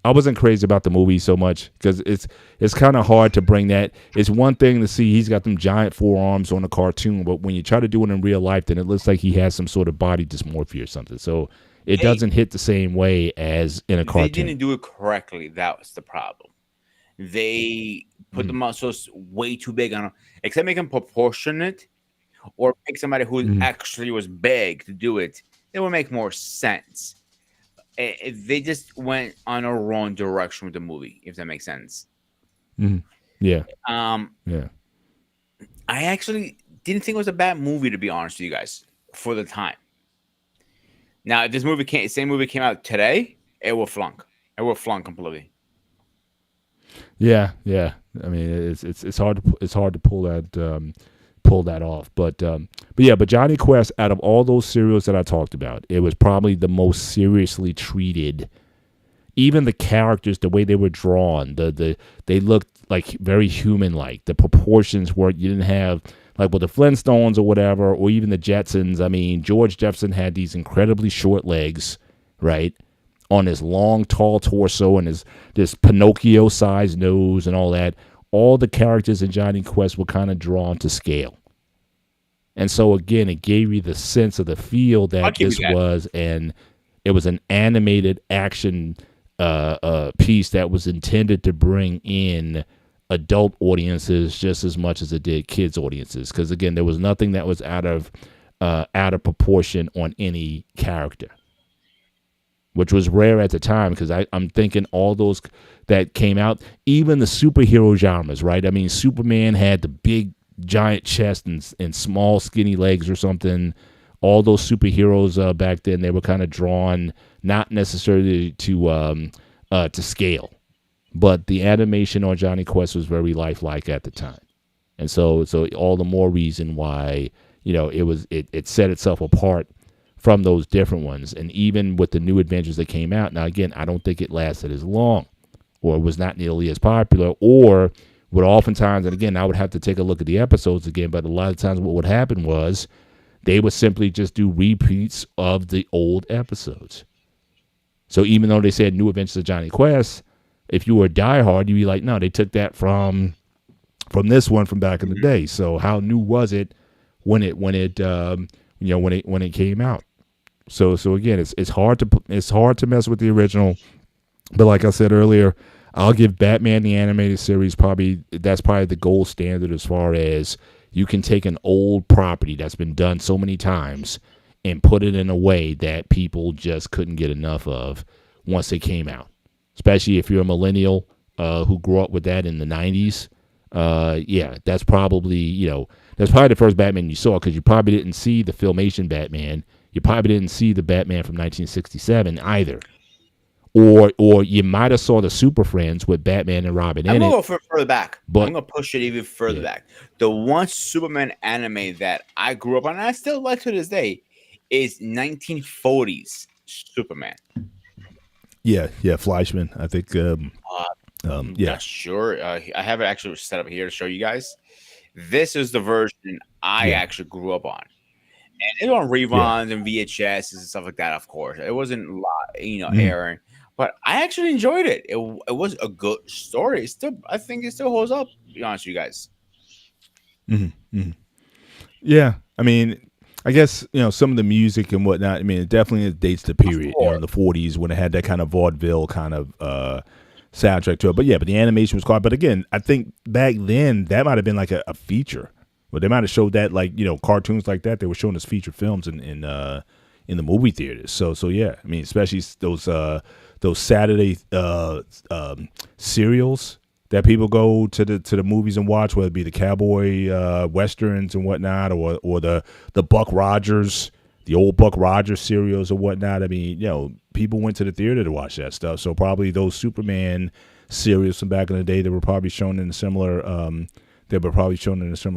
I wasn't crazy about the movie so much because it's kind of hard to bring that. It's one thing to see he's got them giant forearms on a cartoon, but when you try to do it in real life, then it looks like he has some sort of body dysmorphia or something. So it doesn't hit the same way as in a cartoon. They didn't do it correctly. That was the problem. They put the muscles way too big on him. Except make them proportionate or pick somebody who actually was big to do it. It would make more sense. They just went on a wrong direction with the movie, if that makes sense. Yeah. Yeah. I actually didn't think it was a bad movie, to be honest with you guys, for the time. Now, if this same movie came out today, it will flunk. It will flunk completely. Yeah. I mean, it's hard to pull that off, but Jonny Quest, out of all those serials that I talked about, it was probably the most seriously treated. Even the characters, the way they were drawn, they looked like very human-like. The proportions were, you didn't have like with the Flintstones or whatever, or even the Jetsons. I mean, George Jefferson had these incredibly short legs, right, on his long, tall torso and this Pinocchio-sized nose and all that. All the characters in Jonny Quest were kind of drawn to scale. And so, again, it gave you the sense of the feel that this was, and it was an animated action piece that was intended to bring in adult audiences just as much as it did kids' audiences. Because, again, there was nothing that was out of proportion on any character, which was rare at the time, because I'm thinking all those that came out, even the superhero genres, right? I mean, Superman had the big, giant chest and small, skinny legs or something. All those superheroes back then, they were kind of drawn not necessarily to scale, but the animation on Jonny Quest was very lifelike at the time. And so all the more reason why, it set itself apart from those different ones. And even with the new adventures that came out, now again, I don't think it lasted as long, or was not nearly as popular, or would oftentimes, and again, I would have to take a look at the episodes again, but a lot of times what would happen was they would simply just do repeats of the old episodes. So even though they said New Adventures of Jonny Quest, if you were a diehard, you'd be like, no, they took that from this one from back in the day. So how new was it when it came out? So again, it's hard to mess with the original, but like I said earlier, I'll give Batman the Animated Series that's probably the gold standard as far as you can take an old property that's been done so many times and put it in a way that people just couldn't get enough of once it came out. Especially if you're a millennial who grew up with that in the 90s. That's probably the first Batman you saw, because you probably didn't see the Filmation Batman. You probably didn't see the Batman from 1967 either. Or you might have saw the Super Friends with Batman and Robin in it. I'm going to go further back. But I'm going to push it even further back. The one Superman anime that I grew up on, and I still like to this day, is 1940s Superman. Yeah, Fleischman. I think Yeah, Not sure. I have it actually set up here to show you guys. This is the version I yeah, actually grew up on. And it was on yeah. reruns and VHS and stuff like that, of course. It wasn't a lot, Mhm, airing, but I actually enjoyed it. It was a good story. I think it still holds up, to be honest with you guys. mhm, mhm. Yeah, I mean, I guess some of the music and whatnot. I mean, it definitely dates the Of period, course. in the '40s when it had that kind of vaudeville kind of soundtrack to it. But yeah, but the animation was caught. But again, I think back then that might have been like a feature. But they might have showed that like cartoons like that. They were showing us feature films in the movie theaters. So yeah, I mean, especially those Saturday serials that people go to the movies and watch, whether it be the cowboy westerns and whatnot, or the Buck Rogers, the old Buck Rogers serials or whatnot. I mean, people went to the theater to watch that stuff. So probably those Superman serials from back in the day, they were probably shown in a similar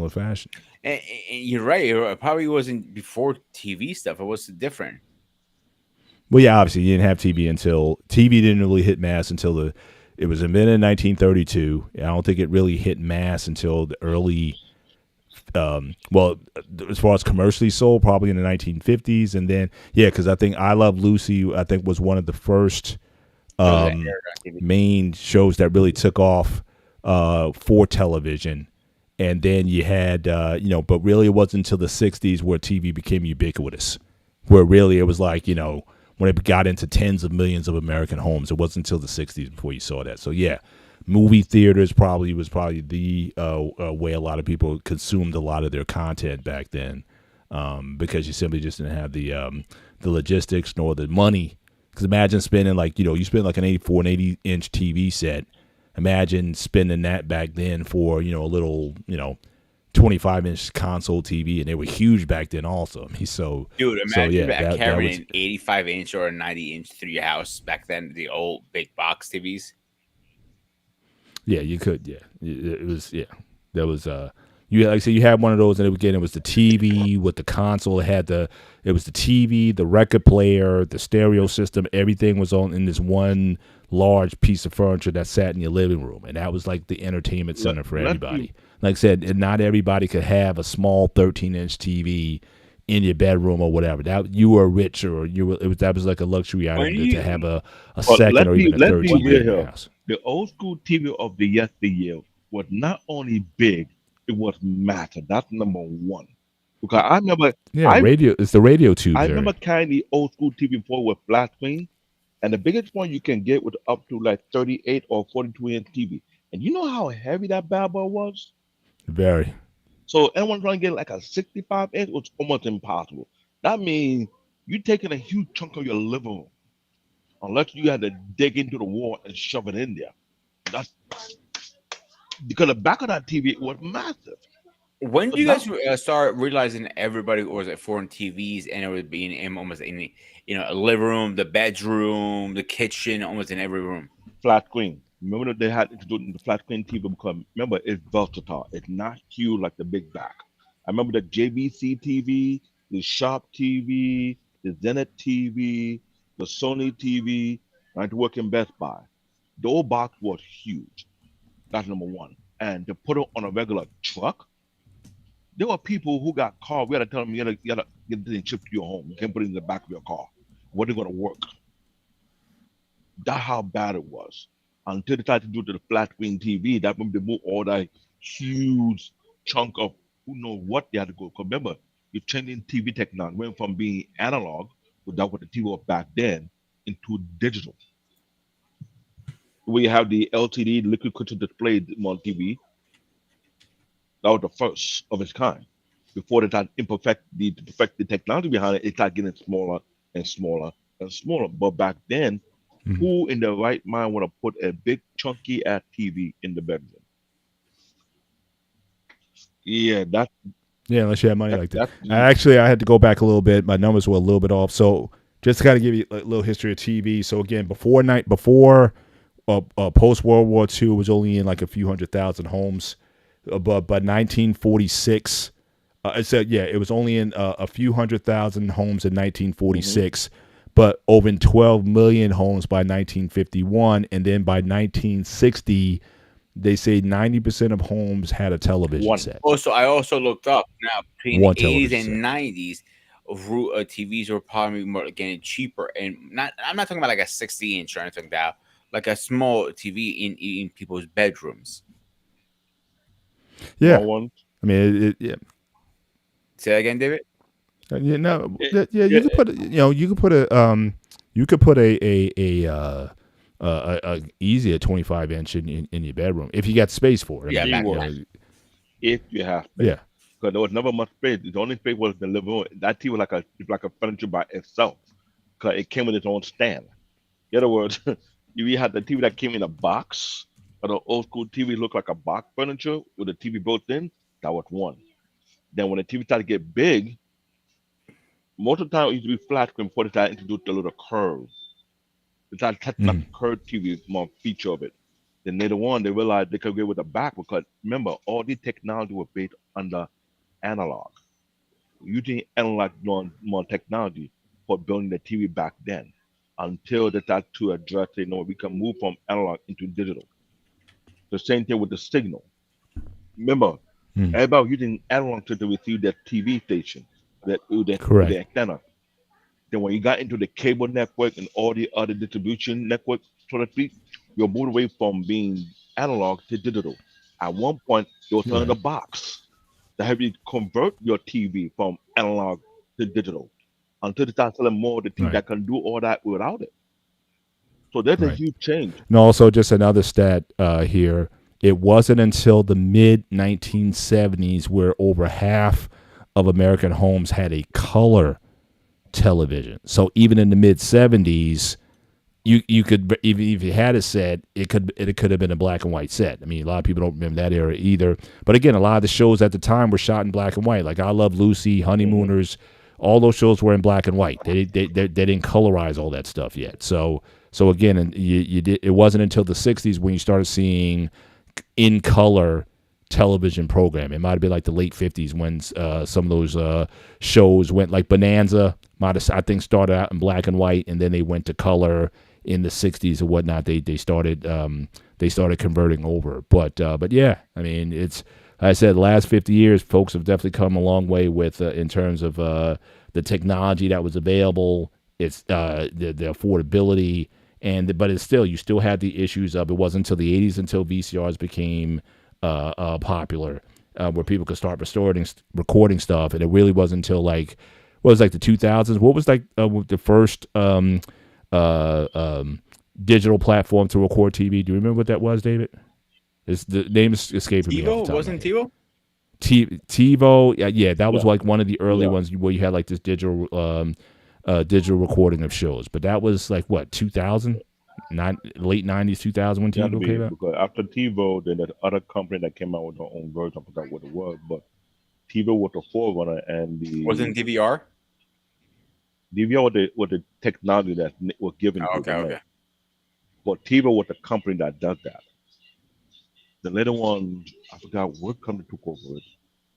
fashion. And you're right. It probably wasn't before TV stuff. It was different. Well, yeah, obviously you didn't have TV didn't really hit mass until it was invented in 1932. I don't think it really hit mass until the early, well, as far as commercially sold, probably in the 1950s, and then because I think I Love Lucy, I think was one of the first Shows that aired on TV. main shows that really took off for television. And then you had, but really it wasn't until the 60s where TV became ubiquitous, where really it was like, when it got into tens of millions of American homes. It wasn't until the 60s before you saw that. So, yeah, movie theaters was probably the way a lot of people consumed a lot of their content back then, because you simply just didn't have the logistics nor the money. Because imagine spending you spend like an 80-inch TV set. Imagine spending that back then for, a little, 25-inch console TV, and they were huge back then also. I mean, Dude, imagine that carrying was, an 85-inch or a 90-inch through your house back then, the old big box TVs. yeah, you could, yeah. It was, that was, like I said, you had one of those, and again, it was the TV with the console. It was the TV, the record player, the stereo system. Everything was on in this one large piece of furniture that sat in your living room, and that was like the entertainment center for everybody. Like I said, and not everybody could have a small 13-inch TV in your bedroom or whatever. That you were rich, or that was like a luxury item to have a second or even a third TV in your house. The old school TV of the yesteryear was not only big, it was massive. That's number one. Because I remember, radio. It's the radio tube. I remember carrying the old school TV before with flat screen, and the biggest one you can get was up to like 38 or 42-inch TV. And you know how heavy that bad boy was? Very. So anyone trying to get like a 65-inch was almost impossible. That means you're taking a huge chunk of your living room, unless you had to dig into the wall and shove it in there. That's because the back of that TV was massive. When did you guys start realizing everybody was at foreign TVs, and it was being in almost in the, a living room, the bedroom, the kitchen, almost in every room? Flat screen. Remember that they had introduced the flat screen TV because remember it's versatile. It's not huge like the big back. I remember the JVC TV, the Sharp TV, the Zenith TV, the Sony TV. I had to work in Best Buy. The old box was huge. That's number one. And to put it on a regular truck, there were people who got cars. We had to tell them you gotta get this shipped to your home. You can't put it in the back of your car. What are they gonna work? That's how bad it was. Until they started to do the flat screen TV, that when they moved all that huge chunk of who knows what they had to go. Because remember, you're changing TV technology, went from being analog, with that what the TV was back then, into digital. We have the LCD liquid crystal display on TV. That was the first of its kind. Before they started to perfect the technology behind it, it started getting smaller and smaller and smaller. But back then, who in their right mind want to put a big chunky ass TV in the bedroom? Yeah, unless you have money like that. I had to go back a little bit. My numbers were a little bit off. So just to kind of give you a little history of TV. So again, before post World War II, it was only in like a few 100,000 homes. But by 1946, it was only in a few 100,000 homes in 1946. but over 12 million homes by 1951, and then by 1960, they say 90% of homes had a television One. set, Also, I also looked up now between the one 80s television set. and 90s, TVs were probably more getting cheaper, and not. I'm not talking about like a 60-inch or anything like that, like a small TV in people's bedrooms. Yeah, Small ones. I mean, yeah. Say that again, David. You know, It, yeah, you yeah, could put, you could put you could put easy a 25-inch in your bedroom if you got space for it. Yeah, I mean, back keyword. then. If you have space. yeah, Because there was never much space. The only space was the living room. That TV was like a furniture by itself. Because it came with its own stand. In other words, you had the TV that came in a box, or the old school TV looked like a box furniture with the TV built in. That was one. Then when the TV started to get big, most of the time it used to be flat screen before they started to introduce the little curve. They started touching up Mhm. the curved TV more feature of it. Then later on, they realized they could get with the back because remember, all the technology was based under analog. Using analog more technology for building the TV back then until they start to address, we can move from analog into digital. The same thing with the signal. Remember, Mhm. everybody was using analog to receive their TV station that with the Correct. antenna. Then when you got into the cable network and all the other distribution networks, so to speak, you're moved away from being analog to digital. At one point, they were selling a Right. box to have you convert your TV from analog to digital until they start selling more of the TV Right. that can do all that without it. So there's a Right. huge change. And also, just another stat here. It wasn't until the mid 1970s where over half of American homes had a color television. So even in the mid 70s, you could, even if you had a set, it could have been a black and white set. I mean, a lot of people don't remember that era either. But again, a lot of the shows at the time were shot in black and white. Like I Love Lucy, Hmm. Honeymooners, all those shows were in black and white. They didn't colorize all that stuff yet. So again, and you did. It wasn't until the '60s when you started seeing in color television program. It might have been like the late '50s when some of those shows went, like Bonanza. Might have, I think, started out in black and white, and then they went to color in the '60s or whatnot. They started converting over. But yeah, I mean, it's, like I said, the last 50 years, folks have definitely come a long way with in terms of the technology that was available. It's the affordability, but it's still, you still had the issues of, it wasn't until the '80s until VCRs became popular, where people could start recording stuff, and it really wasn't until like, what was like the 2000s. What was like the first digital platform to record TV? Do you remember what that was, David? The name is escaping me off the TiVo top of my wasn't head. TiVo. TiVo, yeah, that was Yeah, like one of the early yeah. ones where you had like this digital recording of shows. But that was like what, 2000, late '90s, 2000 when It had to TiVo be came out. because after TiVo, then the other company that came out with their own version, I forgot what it was, but TiVo was the forerunner, and the Wasn't DVR. DVR was the technology that was given Oh, to okay, the okay. net. But TiVo was the company that does that. The later one, I forgot what company took over it.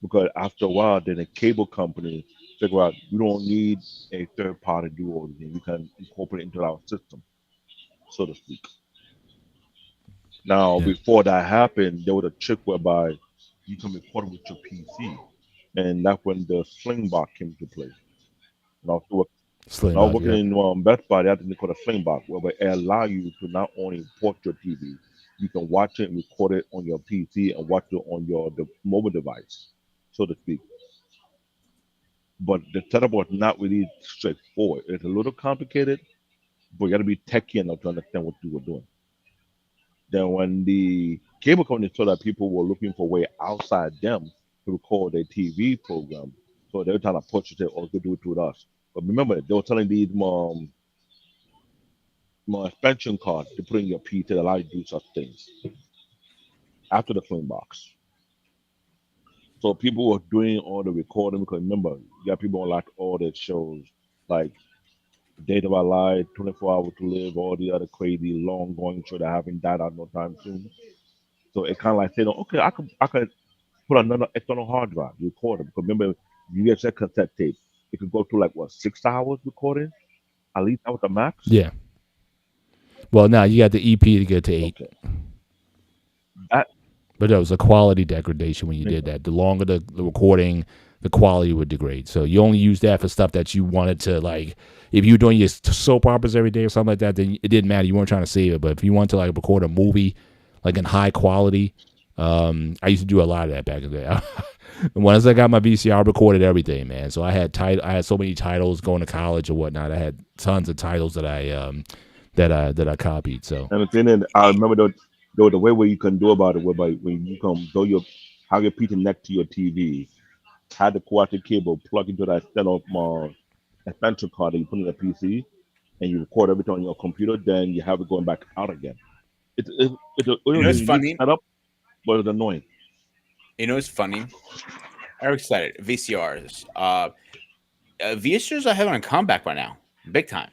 Because after a while, then the cable company figure out you don't need a third party to do all this. We can incorporate it into our system, so to speak. Now, Yeah, before that happened, there was a trick whereby you can record with your PC, and that's when the Slingbox came into play. And I was Slingbox. working Yep. in Best Buy. They had something called a Slingbox, where it allow you to not only import your TV, you can watch it and record it on your PC and watch it on your mobile device, so to speak. But the setup was not really straightforward. It's a little complicated, but you got to be techy enough to understand what you were doing. Then when the cable company saw that people were looking for a way outside them to record their TV program, so they were trying to push it, or to do it with us. But remember, they were telling these more expansion cards to put in your PC that allow you to do such things after the phone box. So people were doing all the recording because remember, you got people on like all their shows, like Date of Our Life, 24 Hours to Live, all the other crazy long going show that haven't died out no time soon. So it kind of like saying, okay, I could put another external hard drive, record it. Because remember, you get that cassette tape, it could go through like what, 6 hours recording. At least that was the max. Yeah. Well, now you got the EP to get to 8. Okay. That But that was a quality degradation when you Yeah. did that. The longer the recording, the quality would degrade. So you only use that for stuff that you wanted to, like, if you were doing your soap operas every day or something like that, then it didn't matter. You weren't trying to save it. But if you wanted to, like, record a movie, like, in high quality, I used to do a lot of that back in the day. Once I got my VCR, I recorded everything, man. So I had so many titles going to college or whatnot. I had tons of titles that I copied. So and the thing is, I remember the way where you can do about it, whereby when you come do have your PC next to your TV, had the coaxial cable plug into that expansion card that you put in the PC, and you record everything on your computer. Then you have it going back out again. It's a it's unique funny. setup, but it's annoying. You know, it's funny. I'm excited. VCRs. VCRs are having a comeback right now, big time.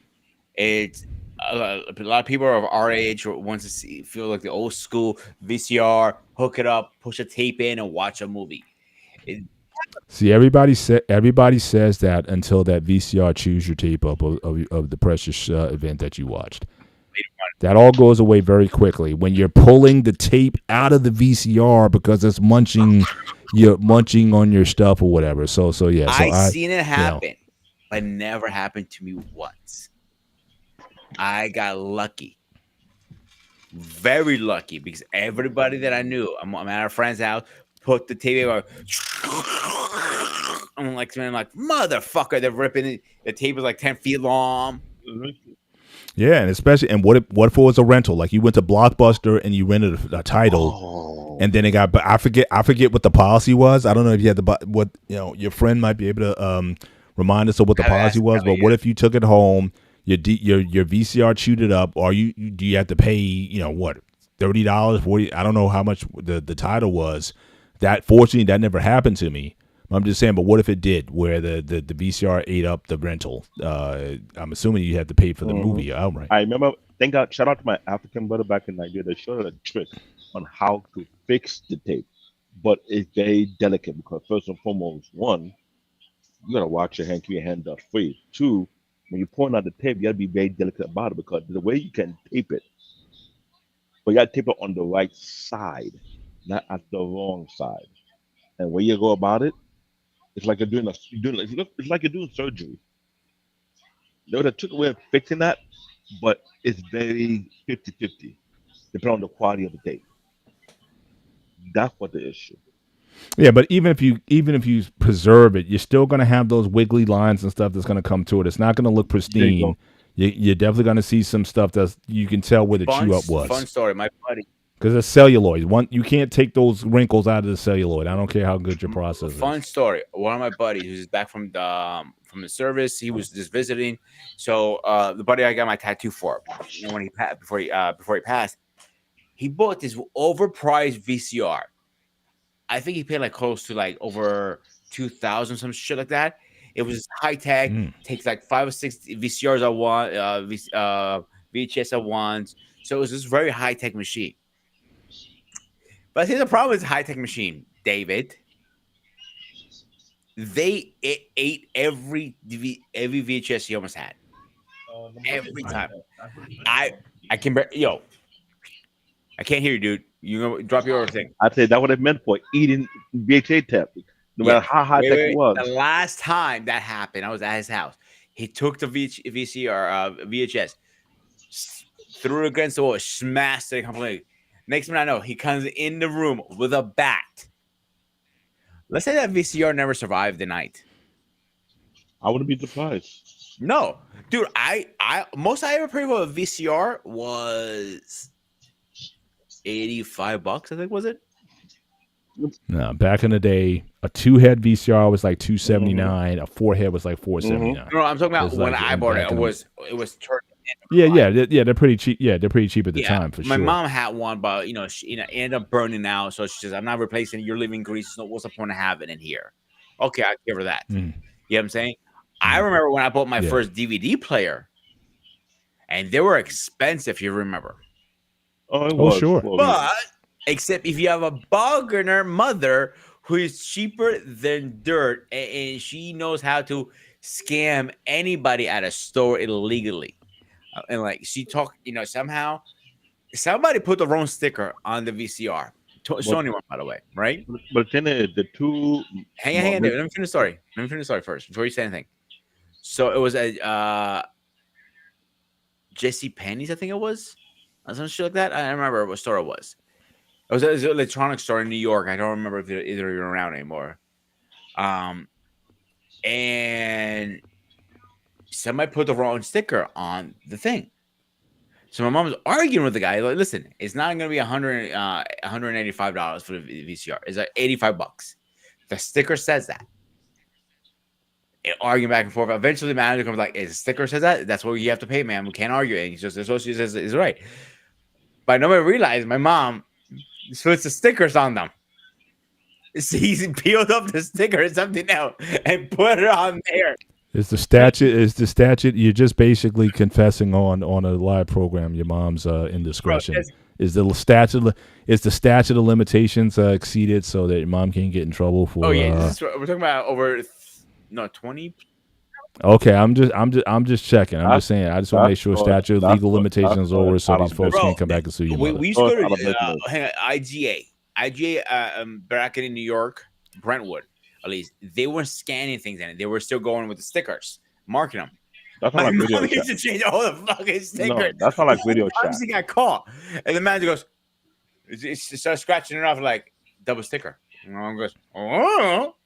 It's a lot of people of our age wants to feel like the old school VCR. Hook it up, push a tape in, and watch a movie. see, everybody says that until that VCR chews your tape up of the Precious event that you watched. That all goes away very quickly when you're pulling the tape out of the VCR because it's you're munching on your stuff or whatever. So yeah. So I seen it happen, but it never happened to me once. I got lucky, very lucky, because everybody that I knew, I'm at a friend's house, put the tape out. I'm like, motherfucker, they're ripping it. The tape is like 10 feet long. Yeah, and especially, and what if it was a rental? Like you went to Blockbuster and you rented a title, and then it got. But I forget what the policy was. I don't know if you had your friend might be able to remind us of what the policy was. But what if you took it home, your VCR chewed it up, or do you have to pay $30, $40? I don't know how much the title was. That fortunately that never happened to me. I'm just saying, but what if it did, where the VCR ate up the rental? I'm assuming you had to pay for the movie outright. I remember. Shout out to my African brother back in Nigeria. They showed us a trick on how to fix the tape, but it's very delicate because first and foremost, one, you gotta watch your hand, keep your hand dust free. Two, when you're pulling out the tape, you gotta be very delicate about it because the way you can tape it, but you gotta tape it on the right side, not at the wrong side. And when you go about it, it's like you're doing it's like you're doing surgery. There was a trick way of fixing that, but it's very 50-50, depending on the quality of the tape. That's what the issue. Yeah, but even if you preserve it, you're still going to have those wiggly lines and stuff that's going to come to it. It's not going to look pristine. You're definitely going to see some stuff that you can tell where the chew up was. Fun story, my buddy. Because it's celluloid. You can't take those wrinkles out of the celluloid. I don't care how good your process is. Fun story. One of my buddies who's back from the service, he was just visiting. So the buddy I got my tattoo for, when he passed, before he passed, he bought this overpriced VCR. I think he paid like close to like over 2,000, some shit like that. It was high tech. Takes like 5 or 6 VCRs at one, VHS at once. So it was this very high tech machine. But here's the problem with high tech machine, David. It ate every VHS he almost had. Every time. I can't hear you, dude. You gonna drop your thing. I'd say that's what it meant for eating VHS tape. No matter how high tech it was. The last time that happened, I was at his house. He took the VHS, threw it against the wall, smashed it completely. Next thing I know, he comes in the room with a bat. Let's say that VCR never survived the night. I wouldn't be surprised. No, dude. Most I ever paid for a VCR was $85. I think, was it? No, back in the day, a 2-head VCR was like $279. A 4-head was like $479. No, I'm talking about when I bought it. It was turned. Yeah, they're pretty cheap. Yeah, they're pretty cheap at the time for sure. My mom had one, but she ended up burning out. So she says, "I'm not replacing it. You're living in Greece. So what's the point of having it in here?" Okay, I'll give her that. You know what I'm saying? I remember when I bought my first DVD player, and they were expensive. You remember? Oh, sure. But except if you have a bargainer mother who is cheaper than dirt, and she knows how to scam anybody at a store illegally. And like she talked, somehow somebody put the wrong sticker on the VCR. But Sony one, by the way, right? but then the two Hang on, David. Let me finish the story. Let me finish the story first before you say anything. So it was a J.C. Penney's, I think it was, or some shit like that. I don't remember what store it was. It was an electronics store in New York. I don't remember if they're either even around anymore. And somebody put the wrong sticker on the thing. So my mom was arguing with the guy. Like, listen, it's not going to be $185 for the VCR. It's like $85. The sticker says that. Arguing back and forth. Eventually, the manager comes like, "The sticker says that. That's what you have to pay, man. We can't argue." And he's just, "That's what she says is right." But nobody realized my mom puts the stickers on them. So he's peeled up the sticker or something else and put it on there. Is the statute? You're just basically confessing on a live program your mom's indiscretion. Bro, is the statute of limitations exceeded so that your mom can't get in trouble for? Oh yeah, we're talking about over 20. Okay, I'm just checking. I'm just saying. I just want to make sure statute of legal limitations is over so these folks can't come back and sue you. We used to go to IGA back in New York, Brentwood. At least they weren't scanning things in it. They were still going with the stickers, marking them. That's not like video used to change all the fucking stickers. No, that's not like video chat. Obviously got caught, and the manager goes, it starts scratching it off like double sticker. And my mom goes, "Oh,"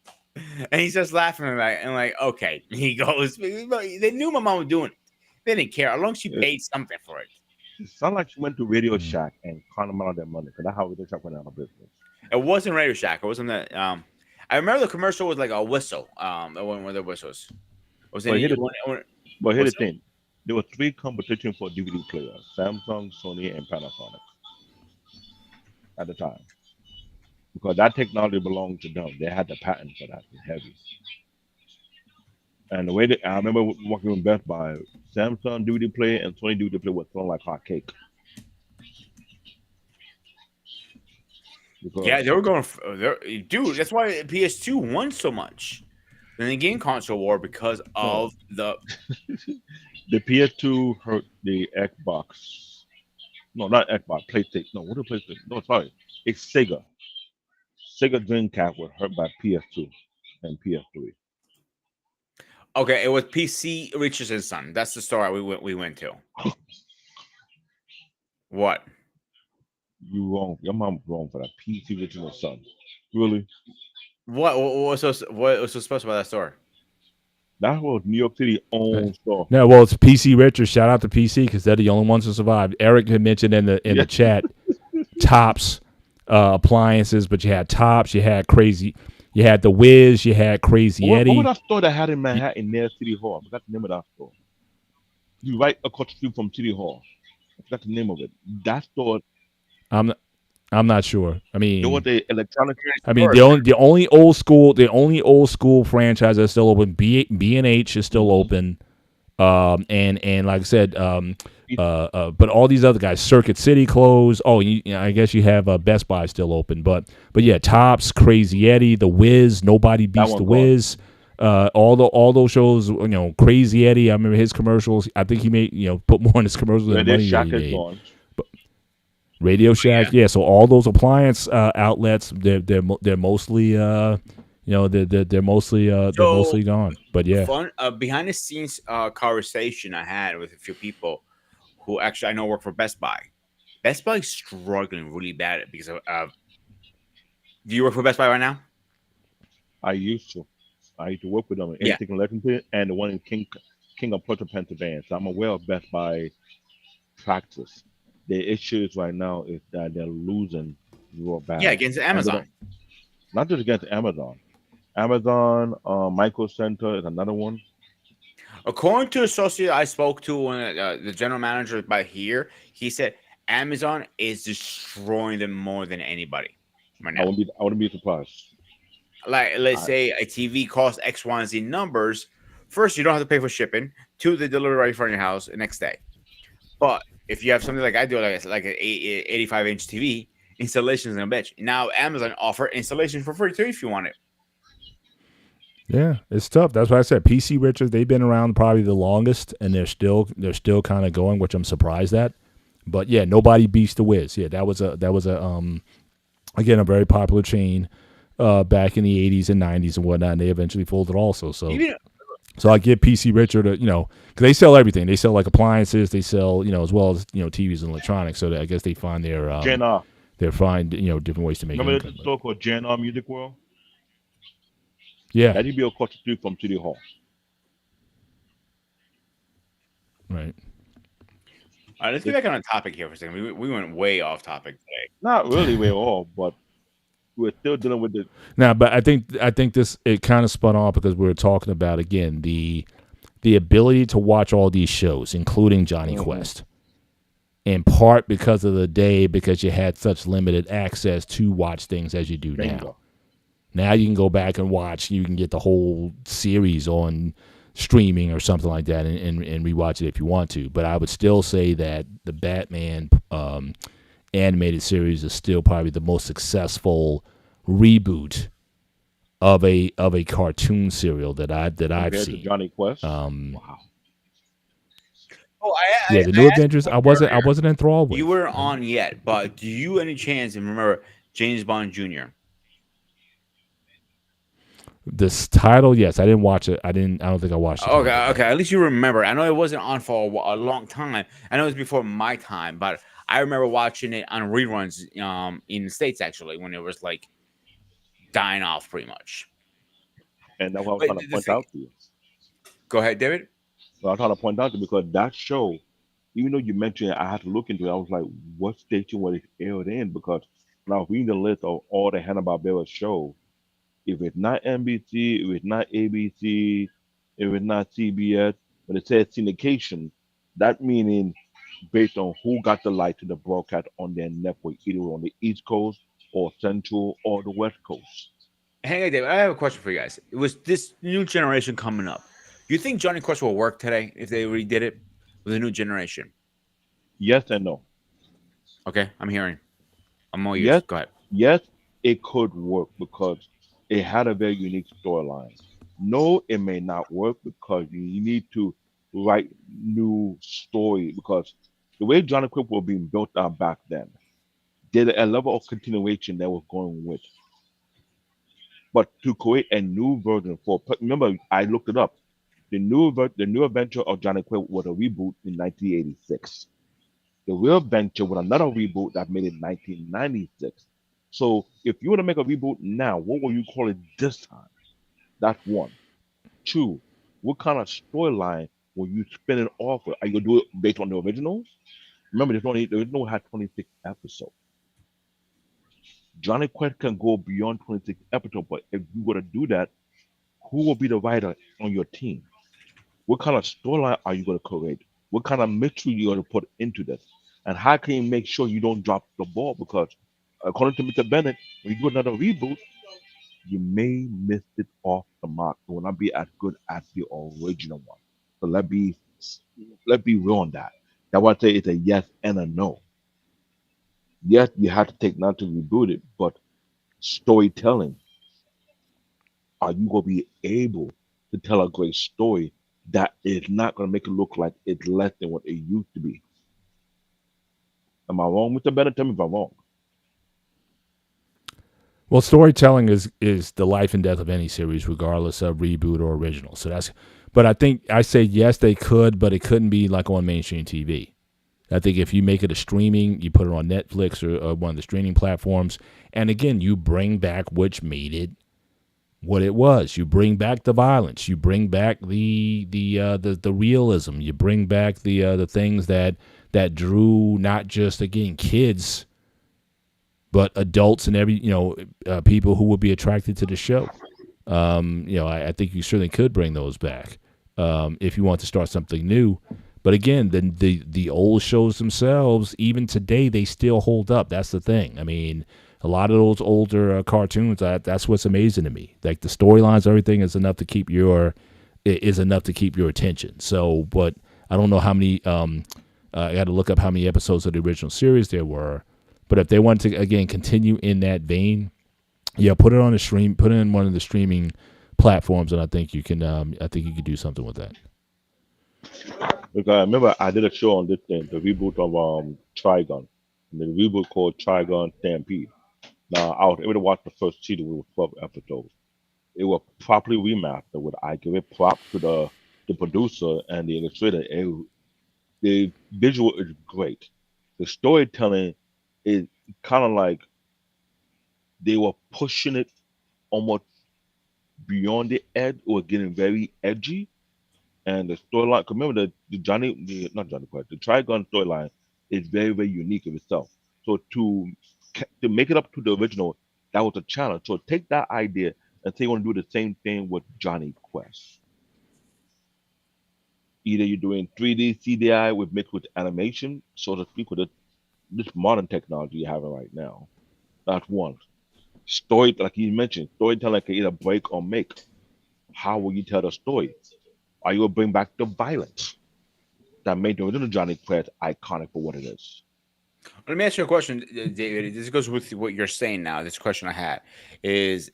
and he's just laughing and like, okay. He goes, they knew my mom was doing it. They didn't care as long as she paid something for it. It sounded like she went to Radio Shack and conned them out of their money because that's how Radio Shack went out of business. It wasn't Radio Shack. It wasn't that. I remember the commercial was like a whistle. One of the whistles. Was it? But here's the thing: there were 3 competitions for DVD players: Samsung, Sony, and Panasonic at the time, because that technology belonged to them. They had the patent for that. It's heavy. And the way that I remember working with Best Buy, Samsung DVD player and Sony DVD player was thrown like hot cake. Because Yeah, they were going. Dude, that's why PS2 won so much in the game console war because of the PS2 hurt the Xbox. No, not Xbox. PlayStation. No, what is PlayStation? No, sorry, it's Sega. Sega Dreamcast was hurt by PS2 and PS3. Okay, it was PC Richardson son. That's the story we went to. What? You wrong. Your mom's wrong for that. PC Richardson son. Really? What was so special about that store? That was New York City owned store. No, well, it's PC Richard. Shout out to PC because they're the only ones to survive. Eric had mentioned in the chat Tops appliances, but you had Tops, you had the Wiz, you had Crazy Eddie. What was that store that had in Manhattan near City Hall? I forgot the name of that store. You right across the street from City Hall. I forgot the name of it. That store. I'm not sure. I mean, there was the electronic. I mean, the only old school franchise that's still open. B&H is still open. And like I said, but all these other guys, Circuit City closed. Oh, I guess you have Best Buy still open. But yeah, Tops, Crazy Eddie, The Wiz, Nobody Beats The Wiz. All those shows, Crazy Eddie. I remember his commercials. I think he made put more in his commercials than money he made. Radio Shack, yeah. So all those appliance outlets, they're mostly they're mostly gone. But yeah, fun behind the scenes conversation I had with a few people who actually I know work for Best Buy. Best Buy is struggling really bad because of. Do you work for Best Buy right now? I used to work with them in Anything Lexington and the one in King of Prussia, Pennsylvania. So I'm aware of Best Buy practice. The issues right now is that they're losing real bad. Yeah, against Amazon. Not just against Amazon. Micro Center is another one. According to an associate I spoke to, the general manager by here, he said Amazon is destroying them more than anybody right now. I wouldn't be surprised. Like, let's say a TV costs X, Y, and Z numbers. First, you don't have to pay for shipping. 2, they deliver right in front of your house the next day. But if you have something like I do, like an 85-inch TV, installations in a bitch. Now Amazon offer installation for free too if you want it. Yeah, it's tough. That's why I said PC Richards. They've been around probably the longest, and they're still kind of going, which I'm surprised at. But yeah, nobody beats the Wiz. Yeah, that was a again a very popular chain back in the 80s and 90s and whatnot. And they eventually folded also. So Even I give PC Richard because they sell everything. They sell like appliances. They sell as well as TVs and electronics. So I guess they find J&R. they find different ways to make Remember income. the store called J&R Music World? Yeah, That would be across the street from City Hall. right. all right, let's get back on topic here for a second. We went way off topic today. Not really way off, but we're still dealing with the Now, but I think this it kind of spun off because we were talking about again the ability to watch all these shows, including Jonny Quest, in part because of the day, because you had such limited access to watch things as you do now. bingo. Now you can go back and watch. You can get the whole series on streaming or something like that and rewatch it if you want to. But I would still say that the Batman animated series is still probably the most successful reboot of a cartoon serial that I've Compared to seen. Jonny Quest. Wow. Oh, Yeah, the New Adventures. I wasn't enthralled with. You were on yet, but do you any chance remember James Bond Jr.? This title, yes, I didn't watch it. I don't think I watched it. Okay. At least you remember. I know it wasn't on for a long time. I know it was before my time, but I remember watching it on reruns in the States actually when it was like dying off pretty much. And that's what I was Wait, trying to the point thing- out to you. Go ahead, David. So I was trying to point out to you because that show, even though you mentioned it, I had to look into it. I was like, what station was it aired in? Because when I was reading the list of all the Hanna-Barbera shows, if it's not NBC, if it's not ABC, if it's not CBS, but it says syndication, that meaning based on who got the light to the broadcast on their network, either on the East Coast or Central or the West Coast. Hang on, David. I have a question for you guys. It was this new generation coming up. Do you think Jonny Quest will work today if they redid it with a new generation? Yes and no. Okay, I'm hearing. I'm all ears. Yes. Go ahead. Yes, it could work because it had a very unique storyline. No, it may not work because you need to write new story because the way Jonny Quest was being built out back then, there's a level of continuation that was going with. But to create a new version remember, I looked it up. The new adventure of Jonny Quest was a reboot in 1986. The real adventure was another reboot that made it 1996. So if you were to make a reboot now, what will you call it this time? That's one. Two, what kind of storyline will you spin it off with? Are you gonna do it based on the original? Remember, the original had 26 episodes. Jonny Quest can go beyond 26 episodes, but if you were to do that, who will be the writer on your team? What kind of storyline are you going to create? What kind of mystery you going to put into this? And how can you make sure you don't drop the ball? Because according to Mr. Bennett, when you do another reboot, you may miss it off the mark. It will not be as good as the original one. So let's be real on that. That's why I say it's a yes and a no. Yes, you have to take not to reboot it, but storytelling. Are you going to be able to tell a great story that is not going to make it look like it's less than what it used to be? Am I wrong, Mr. Bennett? Tell me if I'm wrong. Well, storytelling is the life and death of any series, regardless of reboot or original. So but I think I say yes, they could, but it couldn't be like on mainstream TV. I think if you make it a streaming, you put it on Netflix or one of the streaming platforms, and again, you bring back which made it what it was. You bring back the violence. You bring back the realism. You bring back the things that drew not just again kids, but adults and people who would be attracted to the show. I think you certainly could bring those back if you want to start something new. But again, the old shows themselves, even today, they still hold up. That's the thing. I mean, a lot of those older cartoons, that's what's amazing to me. Like the storylines, everything is enough to keep your attention. So, but I don't know how many. I got to look up how many episodes of the original series there were. But if they wanted to again continue in that vein, yeah, put it on a stream, put it in one of the streaming platforms, and I think you can do something with that. Because I remember I did a show on this thing, the reboot of Trigun, and the reboot called Trigun Stampede. Now I was able to watch the first season with 12 episodes. It was properly remastered. With I give it props to the producer and the illustrator. The visual is great. The storytelling is kind of like they were pushing it almost beyond the edge, or getting very edgy. And the storyline, 'cause remember not Johnny Quest, the Trigun storyline is very, very unique of itself. So to make it up to the original, that was a challenge. So take that idea and say you want to do the same thing with Johnny Quest. Either you're doing 3D CDI with mixed with animation, so to speak, with this modern technology you have right now. That's one. Story, like you mentioned, storytelling can either break or make. How will you tell the story? Are you gonna bring back the violence that made the original Johnny Quest iconic for what it is? Let me ask you a question, David. This goes with what you're saying now. This question I had is,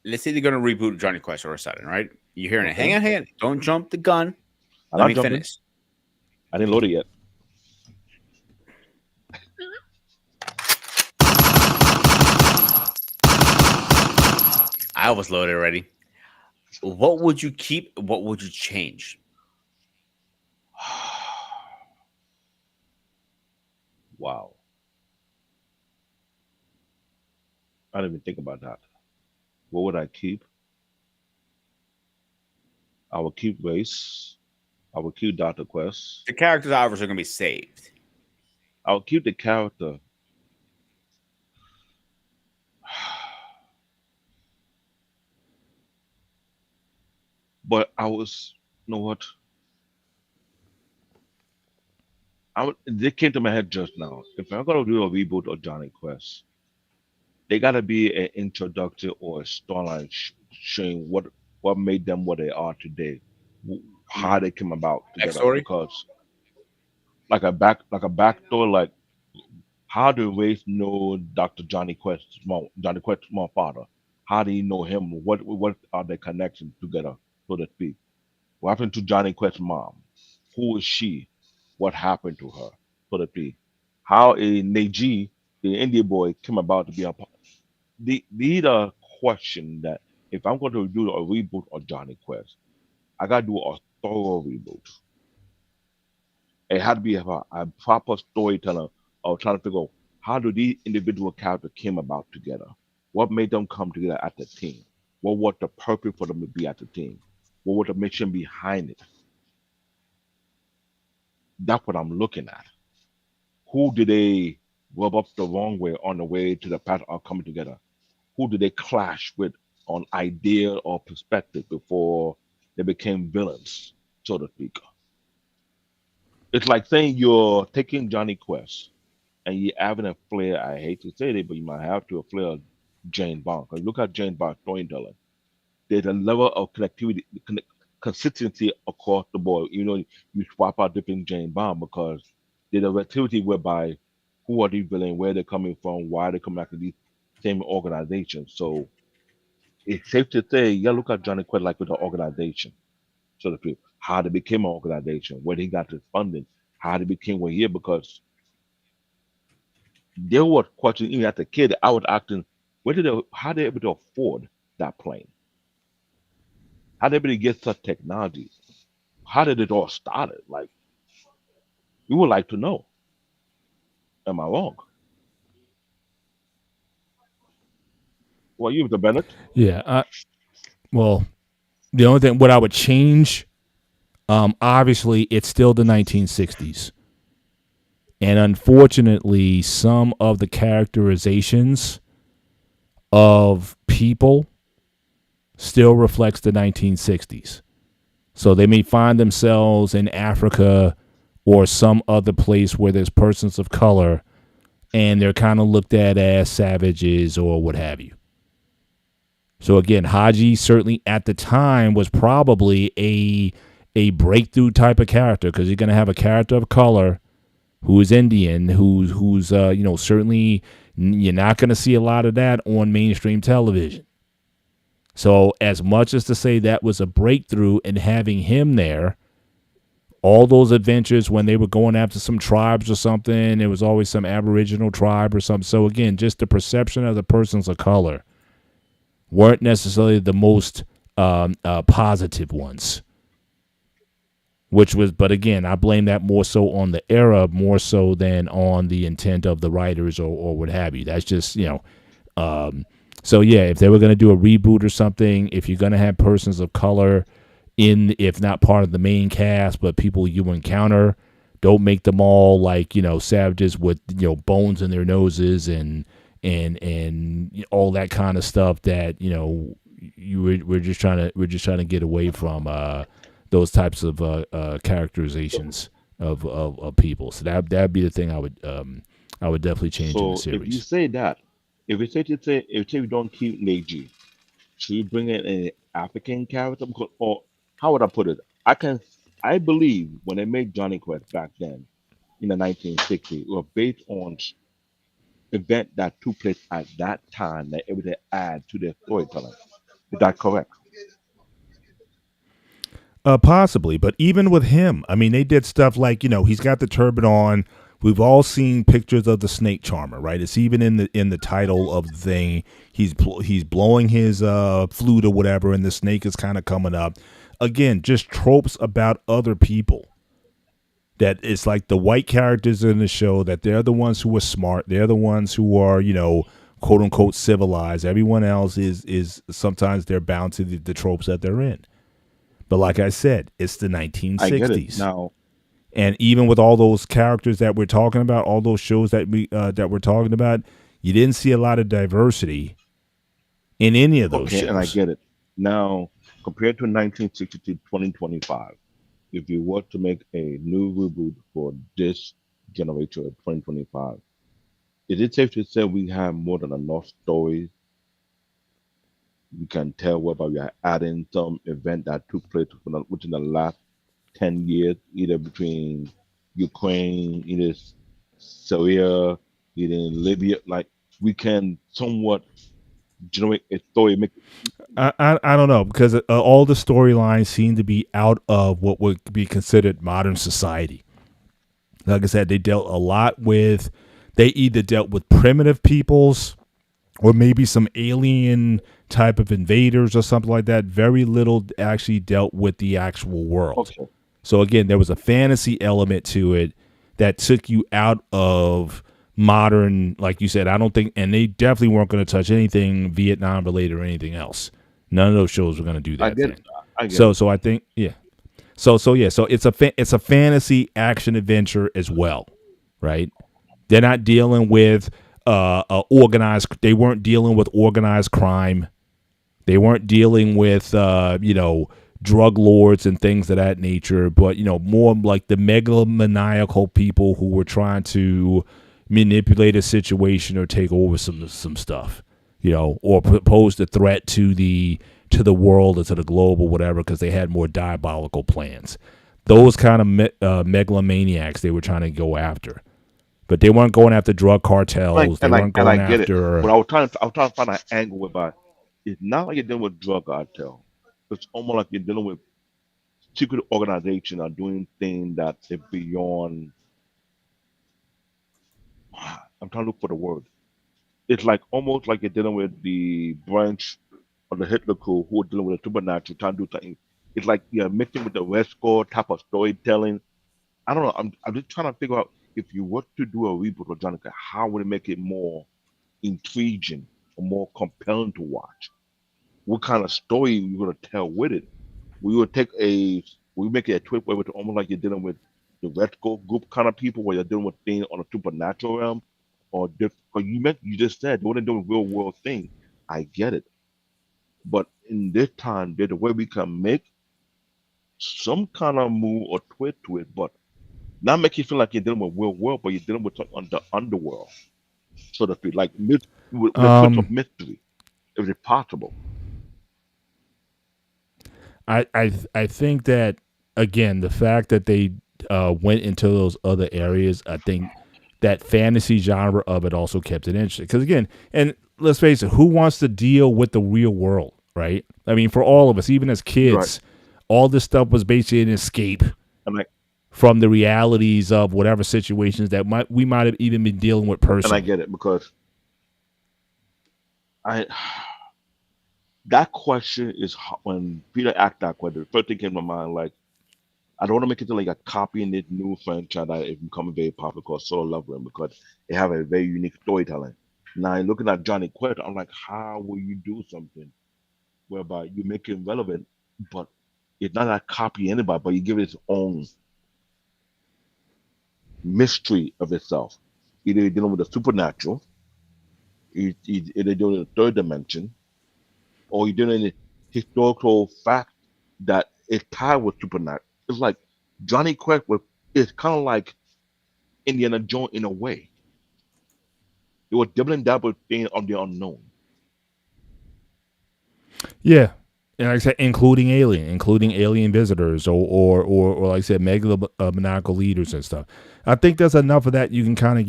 let's say they're going to reboot Johnny Quest all of a sudden, right? You're hearing it. Okay. Hang on. Don't jump the gun. I'm Let not me jumping. finish. I didn't load it yet. I was loaded already. What would you keep? What would you change? Wow. I didn't even think about that. What would I keep? I would keep Race. I would keep Dr. Quest. The characters obviously are going to be saved. I would keep the character. But you know what? They came to my head just now. If I'm gonna do a reboot of Johnny Quest, they gotta be an introduction or a storyline showing what made them what they are today, how they came about together. Backstory? Because like a backstory, like how do Race know Dr. Johnny Quest's small father? How do you know him? What are their connections together, so to speak? What happened to Johnny Quest's mom? Who is she? What happened to her, so to speak? How a Neji, the Indian boy, came about to be a part. These are questions that if I'm going to do a reboot of Johnny Quest, I gotta do a thorough reboot. It had to be a proper storyteller of trying to figure out how do these individual characters came about together? What made them come together as a team? What was the purpose for them to be as a team? What was the mission behind it? That's what I'm looking at. Who did they rub up the wrong way on the way to the path of coming together? Who did they clash with on idea or perspective before they became villains, so to speak? It's like saying you're taking Johnny Quest and you're having a flair. I hate to say it, but you might have to a flair of Jane Bond. 'Cause look at Jane Bond storytelling. There's a level of connectivity, consistency across the board. You know, you swap out different Jane Bond because there's a relativity whereby who are these villains, where they're coming from, why they come back to these same organizations. So it's safe to say, yeah, look at Johnny Quest like with the organization, so to speak. How they became an organization, where they got this funding, how they became what here, because there was questions even as a kid. I was asking, how they able to afford that plane? How they able to get such technology? How did it all started? Like, we would like to know. Am I wrong? Well, you, Mr. Bennett. Yeah. Well, the only thing what I would change, obviously, it's still the 1960s, and unfortunately, some of the characterizations of people still reflects the 1960s. So they may find themselves in Africa or some other place where there's persons of color, and they're kind of looked at as savages or what have you. So again, Hadji certainly at the time was probably a breakthrough type of character, because you're going to have a character of color who is Indian, who's certainly you're not going to see a lot of that on mainstream television. So as much as to say that was a breakthrough in having him there, all those adventures when they were going after some tribes or something, it was always some Aboriginal tribe or something. So again, just the perception of the persons of color weren't necessarily the most positive ones. But again, I blame that more so on the era, more so than on the intent of the writers or what have you. That's just, so yeah, if they were going to do a reboot or something, if you're going to have persons of color if not part of the main cast, but people you encounter, don't make them all like, savages with, bones in their noses and all that kind of stuff that, we're just trying to get away from, those types of characterizations of people. So that'd be the thing I would definitely change in the So if you series. say that, if you say we don't keep Neji, should we bring in an African character? Because, or how would I put it? I believe when they made Johnny Quest back then in the 1960s, it was based on event that took place at that time that it would add to their storytelling. Is that correct? Possibly, but even with him, I mean, they did stuff like he's got the turban on. We've all seen pictures of the snake charmer, right? It's even in the title of the thing. He's blowing his flute or whatever, and the snake is kind of coming up. Again, just tropes about other people. That it's like the white characters in the show, that they're the ones who are smart. They're the ones who are, quote unquote civilized. Everyone else is sometimes they're bound to the tropes that they're in. But like I said, it's the 1960s. I get it now. And even with all those characters that we're talking about, all those shows that we're talking about, you didn't see a lot of diversity in any of those Okay, shows. and I get it. Now, compared to 1960 to 2025, if you were to make a new reboot for this generation of 2025, is it safe to say we have more than enough stories? We can tell whether we are adding some event that took place within the last 10 years, either between Ukraine, either Syria, either in Libya. Like, we can somewhat generate a story. I don't know, because all the storylines seem to be out of what would be considered modern society. Like I said, they either dealt with primitive peoples or maybe some alien type of invaders or something like that. Very little actually dealt with the actual world. Okay. So again, there was a fantasy element to it that took you out of modern, like you said. I don't think, and they definitely weren't going to touch anything Vietnam related or anything else. None of those shows were going to do that. I get thing. it. I get it. So I think, yeah. So it's a fantasy action adventure as well, right? They're not dealing with organized. They weren't dealing with organized crime. They weren't dealing with drug lords and things of that nature, but more like the megalomaniacal people who were trying to manipulate a situation or take over some stuff, or pose a threat to the world or to the globe or whatever, because they had more diabolical plans. Those kind of megalomaniacs they were trying to go after, but they weren't going after drug cartels. They weren't going I get it. after. But I was trying to find an angle whereby it's not like you're dealing with drug cartel. It's almost like you're dealing with secret organization are doing things that are beyond. I'm trying to look for the word. It's like almost like you're dealing with the branch of the Hitler crew who are dealing with the supernatural, trying to do something. It's like you're mixing with the Red Score type of storytelling. I don't know. I'm just trying to figure out if you were to do a reboot of Jonica, how would it make it more intriguing or more compelling to watch? What kind of story you're gonna tell with it? We make it a twist where it's almost like you're dealing with the Red Skull group kind of people, where you're dealing with things on a supernatural realm, or you just said they wouldn't do real world things. I get it, but in this time, there's a way we can make some kind of move or twist to it, but not make you feel like you're dealing with real world, but you're dealing with something on the underworld, so to speak, like with a twist of mystery, if it's possible. I think that, again, the fact that they went into those other areas, I think that fantasy genre of it also kept it interesting. Because again, and let's face it, who wants to deal with the real world, right? I mean, for all of us, even as kids, all this stuff was basically an escape from the realities of whatever situations that we might have even been dealing with personally. And I get it because that question is when Peter asked that question. The first thing came to my mind, like, I don't want to make it like a copy in this new franchise that is becoming very popular called Solo Leveling because they have a very unique storytelling. Now, looking at Jonny Quest, I'm like, how will you do something whereby you make it relevant, but it's not a copy of anybody, but you give it its own mystery of itself. Either you're dealing with the supernatural, either you're dealing with the third dimension, or you're dealing with historical fact that is tied with supernatural. It's like Jonny Quest is kind of like Indiana Jones in a way. It was doubling double thing on the unknown. Yeah. And like I said, including alien visitors or like I said, megalomaniacal leaders and stuff. I think there's enough of that you can kind of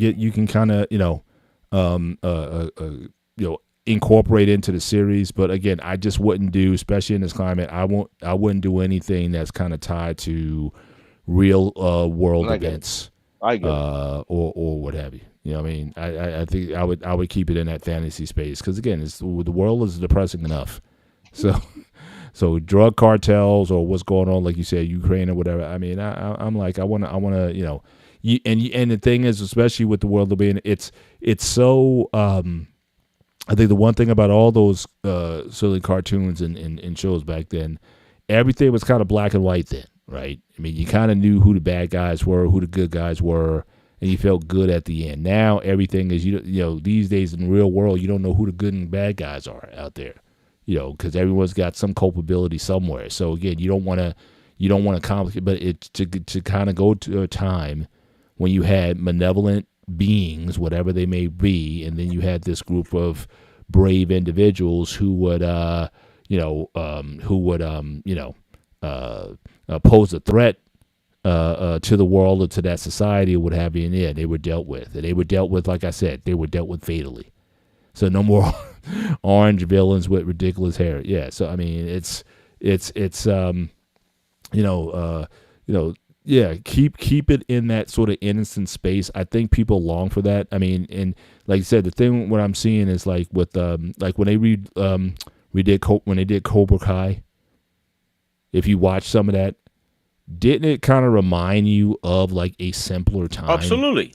incorporate into the series. But again, I just wouldn't do, especially in this climate, I wouldn't do anything that's kind of tied to real world events. I get or what have you. You know what I mean? I think I would keep it in that fantasy space because again, the world is depressing enough. So drug cartels or what's going on, like you said, Ukraine or whatever. I mean, I'm like, I want to, and the thing is, especially with the world of being, it's so. I think the one thing about all those silly cartoons and shows back then, everything was kind of black and white then, right? I mean, you kind of knew who the bad guys were, who the good guys were, and you felt good at the end. Now everything is, these days in the real world, you don't know who the good and bad guys are out there. Because everyone's got some culpability somewhere. So again, you don't want to complicate, but it's to kind of go to a time when you had malevolent beings, whatever they may be, and then you had this group of brave individuals who would, pose a threat to the world or to that society or what have you. And yeah, they were dealt with, and they were dealt with, like I said, they were dealt with fatally. So no more orange villains with ridiculous hair. Yeah. So I mean, keep it in that sort of innocent space. I think people long for that. I mean, and like I said, the thing what I'm seeing is like with like when they did Cobra Kai. If you watch some of that, didn't it kind of remind you of like a simpler time? Absolutely.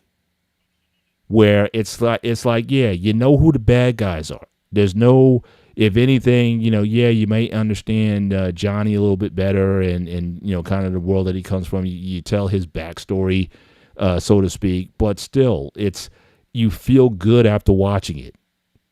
Where it's like, yeah, you know who the bad guys are. There's no, if anything, you may understand Johnny a little bit better and kind of the world that he comes from. You tell his backstory, so to speak, but still, you feel good after watching it.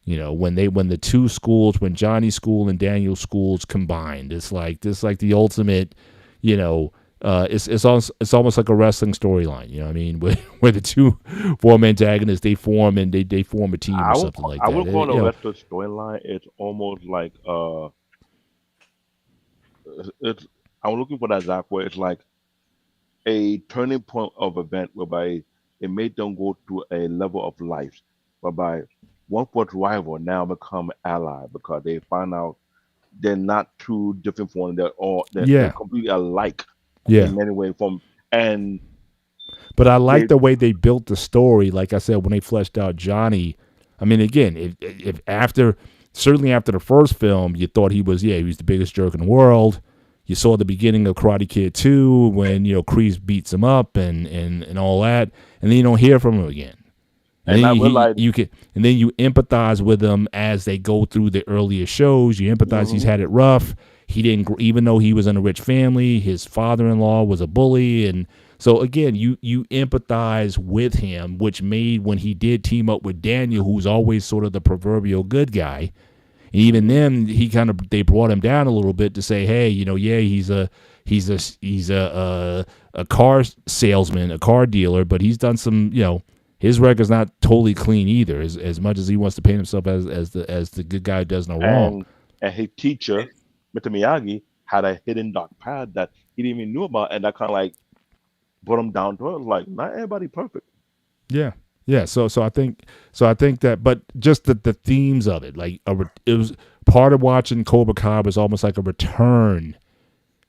When the two schools, when Johnny's school and Daniel's schools combined, it's like the ultimate, it's almost like a wrestling storyline, you know what I mean? Where the two form antagonists, they form a team or something like that. I would call it a wrestling storyline. It's almost like I'm looking for that exact word. It's like a turning point of event whereby it made them go to a level of life whereby one was rival now become ally because they find out they're not two different forms. They're completely alike. Yeah. In many ways but I like the way they built the story. Like I said, when they fleshed out Johnny, I mean, again, if certainly after the first film, you thought he was the biggest jerk in the world. You saw the beginning of Karate Kid 2 when, Kreese beats him up and all that. And then you don't hear from him again. And then you empathize with them as they go through the earlier shows. You empathize. He's had it rough. He didn't, even though he was in a rich family, his father-in-law was a bully. And so again, you empathize with him, which made when he did team up with Daniel, who's always sort of the proverbial good guy. And even then they brought him down a little bit to say, hey, he's a car salesman, a car dealer, but he's done some, his record's not totally clean either, as much as he wants to paint himself as the good guy who does no wrong. And his teacher, Mr. Miyagi, had a hidden dark path that he didn't even know about, and that kind of like brought him down to it. Like, not everybody perfect. Yeah. So I think that, but just the themes of it, like it was part of watching Cobra Kai was almost like a return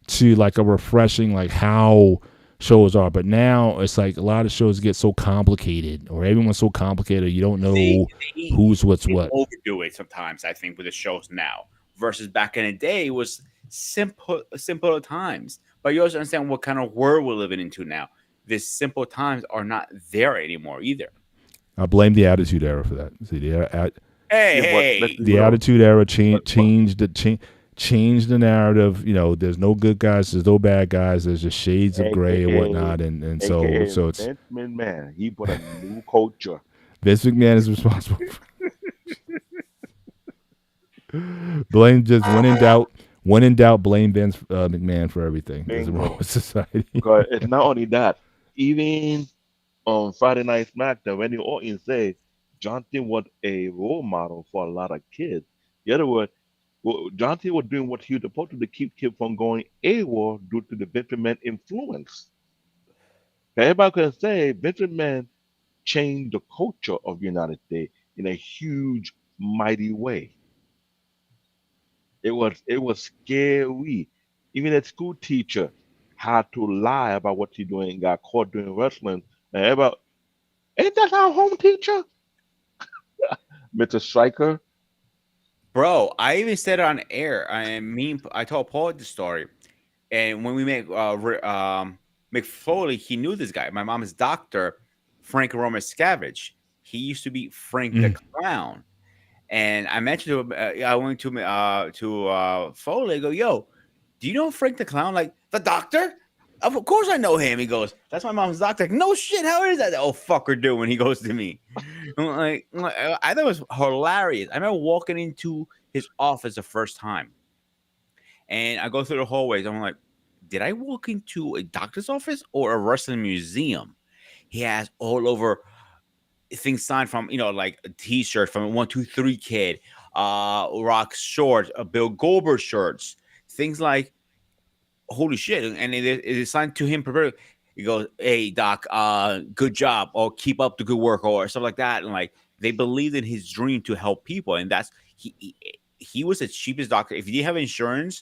to like a refreshing like how shows are. But now it's like a lot of shows get so complicated, or everyone's so complicated, you don't know who's what's what. Overdo it sometimes, I think, with the shows now versus back in the day was simple times. But you also understand what kind of world we're living into now. These simple times are not there anymore either. I blame the Attitude Era for that. See, Hey, the Attitude Era changed the narrative. You know, there's no good guys, there's no bad guys. There's just shades of gray and whatnot, and so it's Vince McMahon. He put a new culture. Vince McMahon is responsible. Blame just when in doubt, blame Vince McMahon for everything. There's wrong with society. Because it's not only that. Even on Friday Night SmackDown, Randy Orton said John Cena was a role model for a lot of kids. In other words, John Cena was doing what he was supposed to keep kids from going AWOL due to the Vince McMahon influence. Everybody can say Vince McMahon changed the culture of the United States in a huge, mighty way. It was scary. Even a school teacher had to lie about what he's doing and got caught doing wrestling. And everybody, ain't that our home teacher? Mr. Stryker. bro, I even said it on air. I told Paul the story, and when we met Mick Foley, he knew this guy. My mom's doctor, Frank Roma Scavenge. He used to be Frank the Clown. And I mentioned to him, I went to Foley. I go, yo, do you know Frank the Clown? Like, the doctor? Of course I know him. He goes, that's my mom's doctor. Like, no shit. How is that old fucker doing? He goes to me. I'm like, I thought it was hilarious. I remember walking into his office the first time. And I go through the hallways. I'm like, did I walk into a doctor's office or a wrestling museum? He has all over things signed from, like a t-shirt from 123 Kid, Rock shorts, Bill Goldberg shirts, things like, holy shit. And it is signed to him. He goes, hey, doc, good job, or keep up the good work, or stuff like that. And like, they believed in his dream to help people. And that's, he was the cheapest doctor. If you didn't have insurance,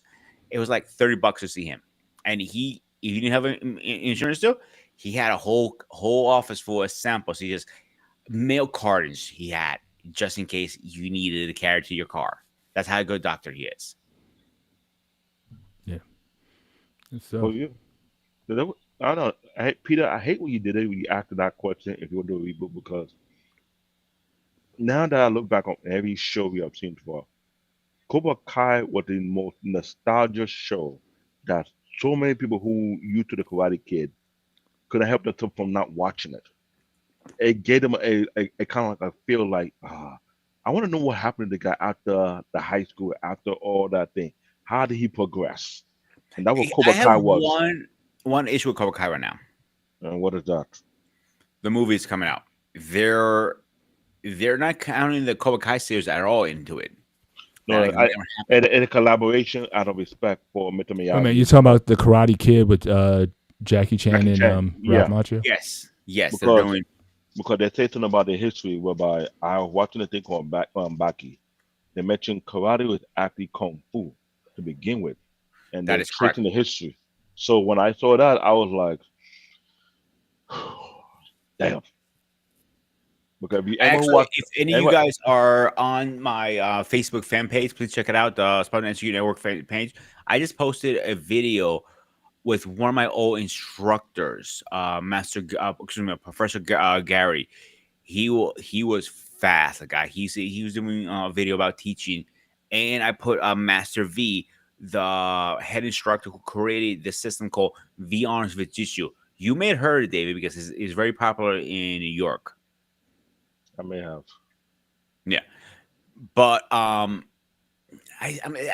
it was like $30 to see him. And if you didn't have insurance still, he had a whole office full of samples. He just mail cartons he had just in case you needed to carry to your car. That's how good doctor he is. Yeah. So I don't know, Peter. I hate when you did it when you asked that question. If you want to do a reboot, because now that I look back on every show we have seen before, Cobra Kai was the most nostalgia show that so many people who used to the Karate Kid could have helped them from not watching it. It gave them a kind of like a feel like, I want to know what happened to the guy after the high school, after all that thing. How did he progress? And that's what Cobra Kai was. One issue with Cobra Kai right now. And what is that? The movie is coming out. They're not counting the Cobra Kai series at all into it. No, in a collaboration out of respect for Mr. Miyagi. I mean, you're talking about the Karate Kid with Jackie Chan and Ralph Macchio? Yes. Because they say something about the history whereby I was watching a thing called Baki. They mentioned karate was actually kung fu to begin with. And that they're is correct. tracing the history. So when I saw that, I was like, damn. Because if any of you guys are on my Facebook fan page, please check it out, the Spartan Institute Network fan page. I just posted a video with one of my old instructors, Professor Gary. He was fast, the guy. He was doing a video about teaching, and I put Master V, the head instructor who created the system called V Arms with Jitsu. You may have heard it, David, because it's very popular in New York. I may have. Yeah, but I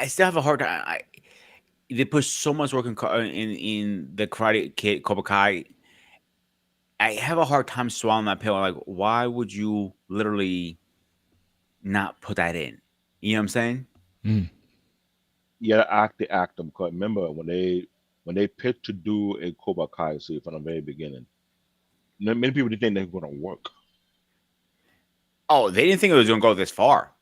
still have a hard time. They put so much work in the Karate Kid, Cobra Kai. I have a hard time swallowing that pill. Like, why would you literally not put that in? You know what I'm saying? Yeah, they act them. Because remember when they picked to do a Cobra Kai series from the very beginning, many people didn't think they were going to work. Oh, they didn't think it was going to go this far.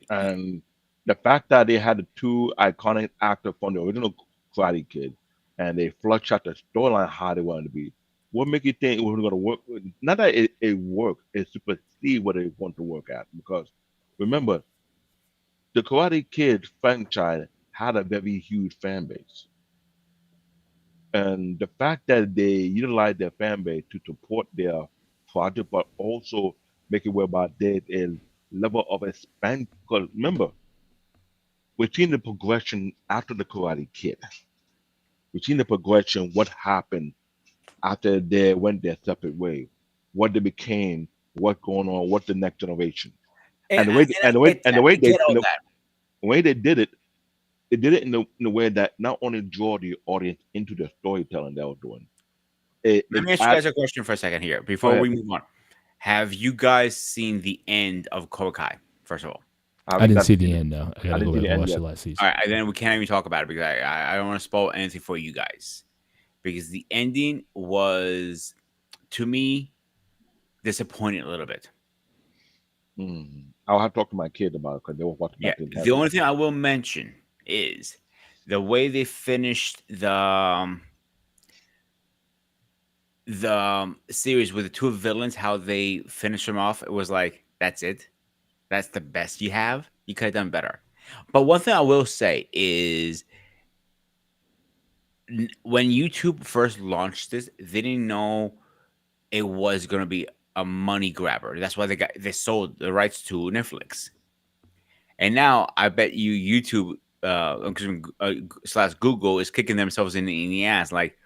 And the fact that they had the two iconic actors from the original Karate Kid, and they flushed out the storyline how they wanted to be. What make you think it was going to work? Not that it worked, it supersede what they want to work at. Because remember, the Karate Kid franchise had a very huge fan base, and the fact that they utilized their fan base to support their project, but also make it whereby there's a level of expansion. Because remember, we've seen the progression after the Karate Kid. We've seen the progression, what happened after they went their separate way, what they became, what's going on, what the next generation, And and the I, way and and I the way get and that. the way I get all the that. way they did it in a way that not only draw the audience into the storytelling they were doing. Let me ask you Add, guys a question for a second here go before ahead. we move on. Have you guys seen the end of Cobra Kai? First of all, I I haven't didn't got see to see the it. end though. I I gotta didn't go see back the and end watch yet. the last season. all right, and then we can't even talk about it because I don't want to spoil anything for you guys because the ending was to me disappointing a little bit. I'll have to talk to my kid about it because they were watching Yeah, that thing the heavy. only thing I will mention is the way they finished the series with the two villains. How they finished them off. It was like that's it. That's the best you have. You could have done better. But one thing I will say is when YouTube first launched this, they didn't know it was going to be a money grabber. That's why they sold the rights to Netflix. And now I bet you YouTube slash Google is kicking themselves in the ass. Like,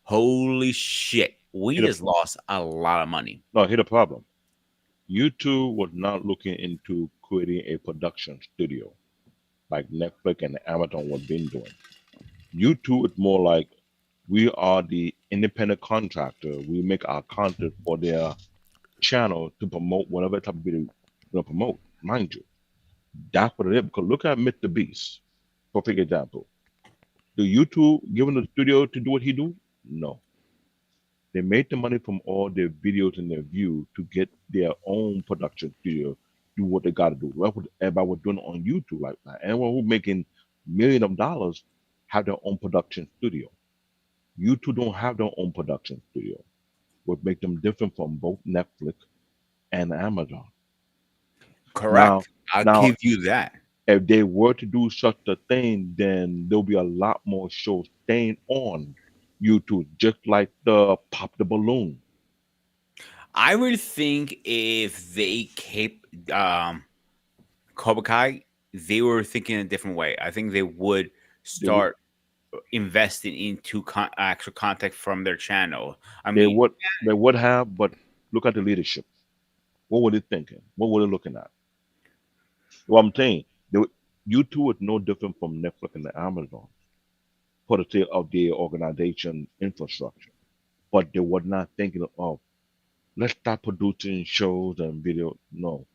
holy shit, we Hit a, just lost a lot of money. no, hit a problem. YouTube was not looking into creating a production studio like Netflix and Amazon were been doing. YouTube is more like we are the independent contractor. We make our content for their channel to promote whatever type of video they promote. Mind you, that's what it is. Because look at Mr. Beast, perfect example. Do YouTube give him the studio to do what he do? No. They made the money from all their videos and their views to get their own production studio, do what they got to do. That's what everybody was doing on YouTube like that. Anyone who making millions of dollars have their own production studio. YouTube don't have their own production studio, what make them different from both Netflix and Amazon. Now, Correct. I'll now, give you that. if they were to do such a thing, then there'll be a lot more shows staying on YouTube, just like the Pop the Balloon. I would think if they kept Cobra Kai, they were thinking a different way. I think they would They would, start investing into actual content from their channel. I they mean, would, they would have, but look at the leadership. What were they thinking? What were they looking at? What I'm saying, YouTube is no different from Netflix and Amazon for the sake of their organization infrastructure. But they were not thinking of let's start producing shows and video. No,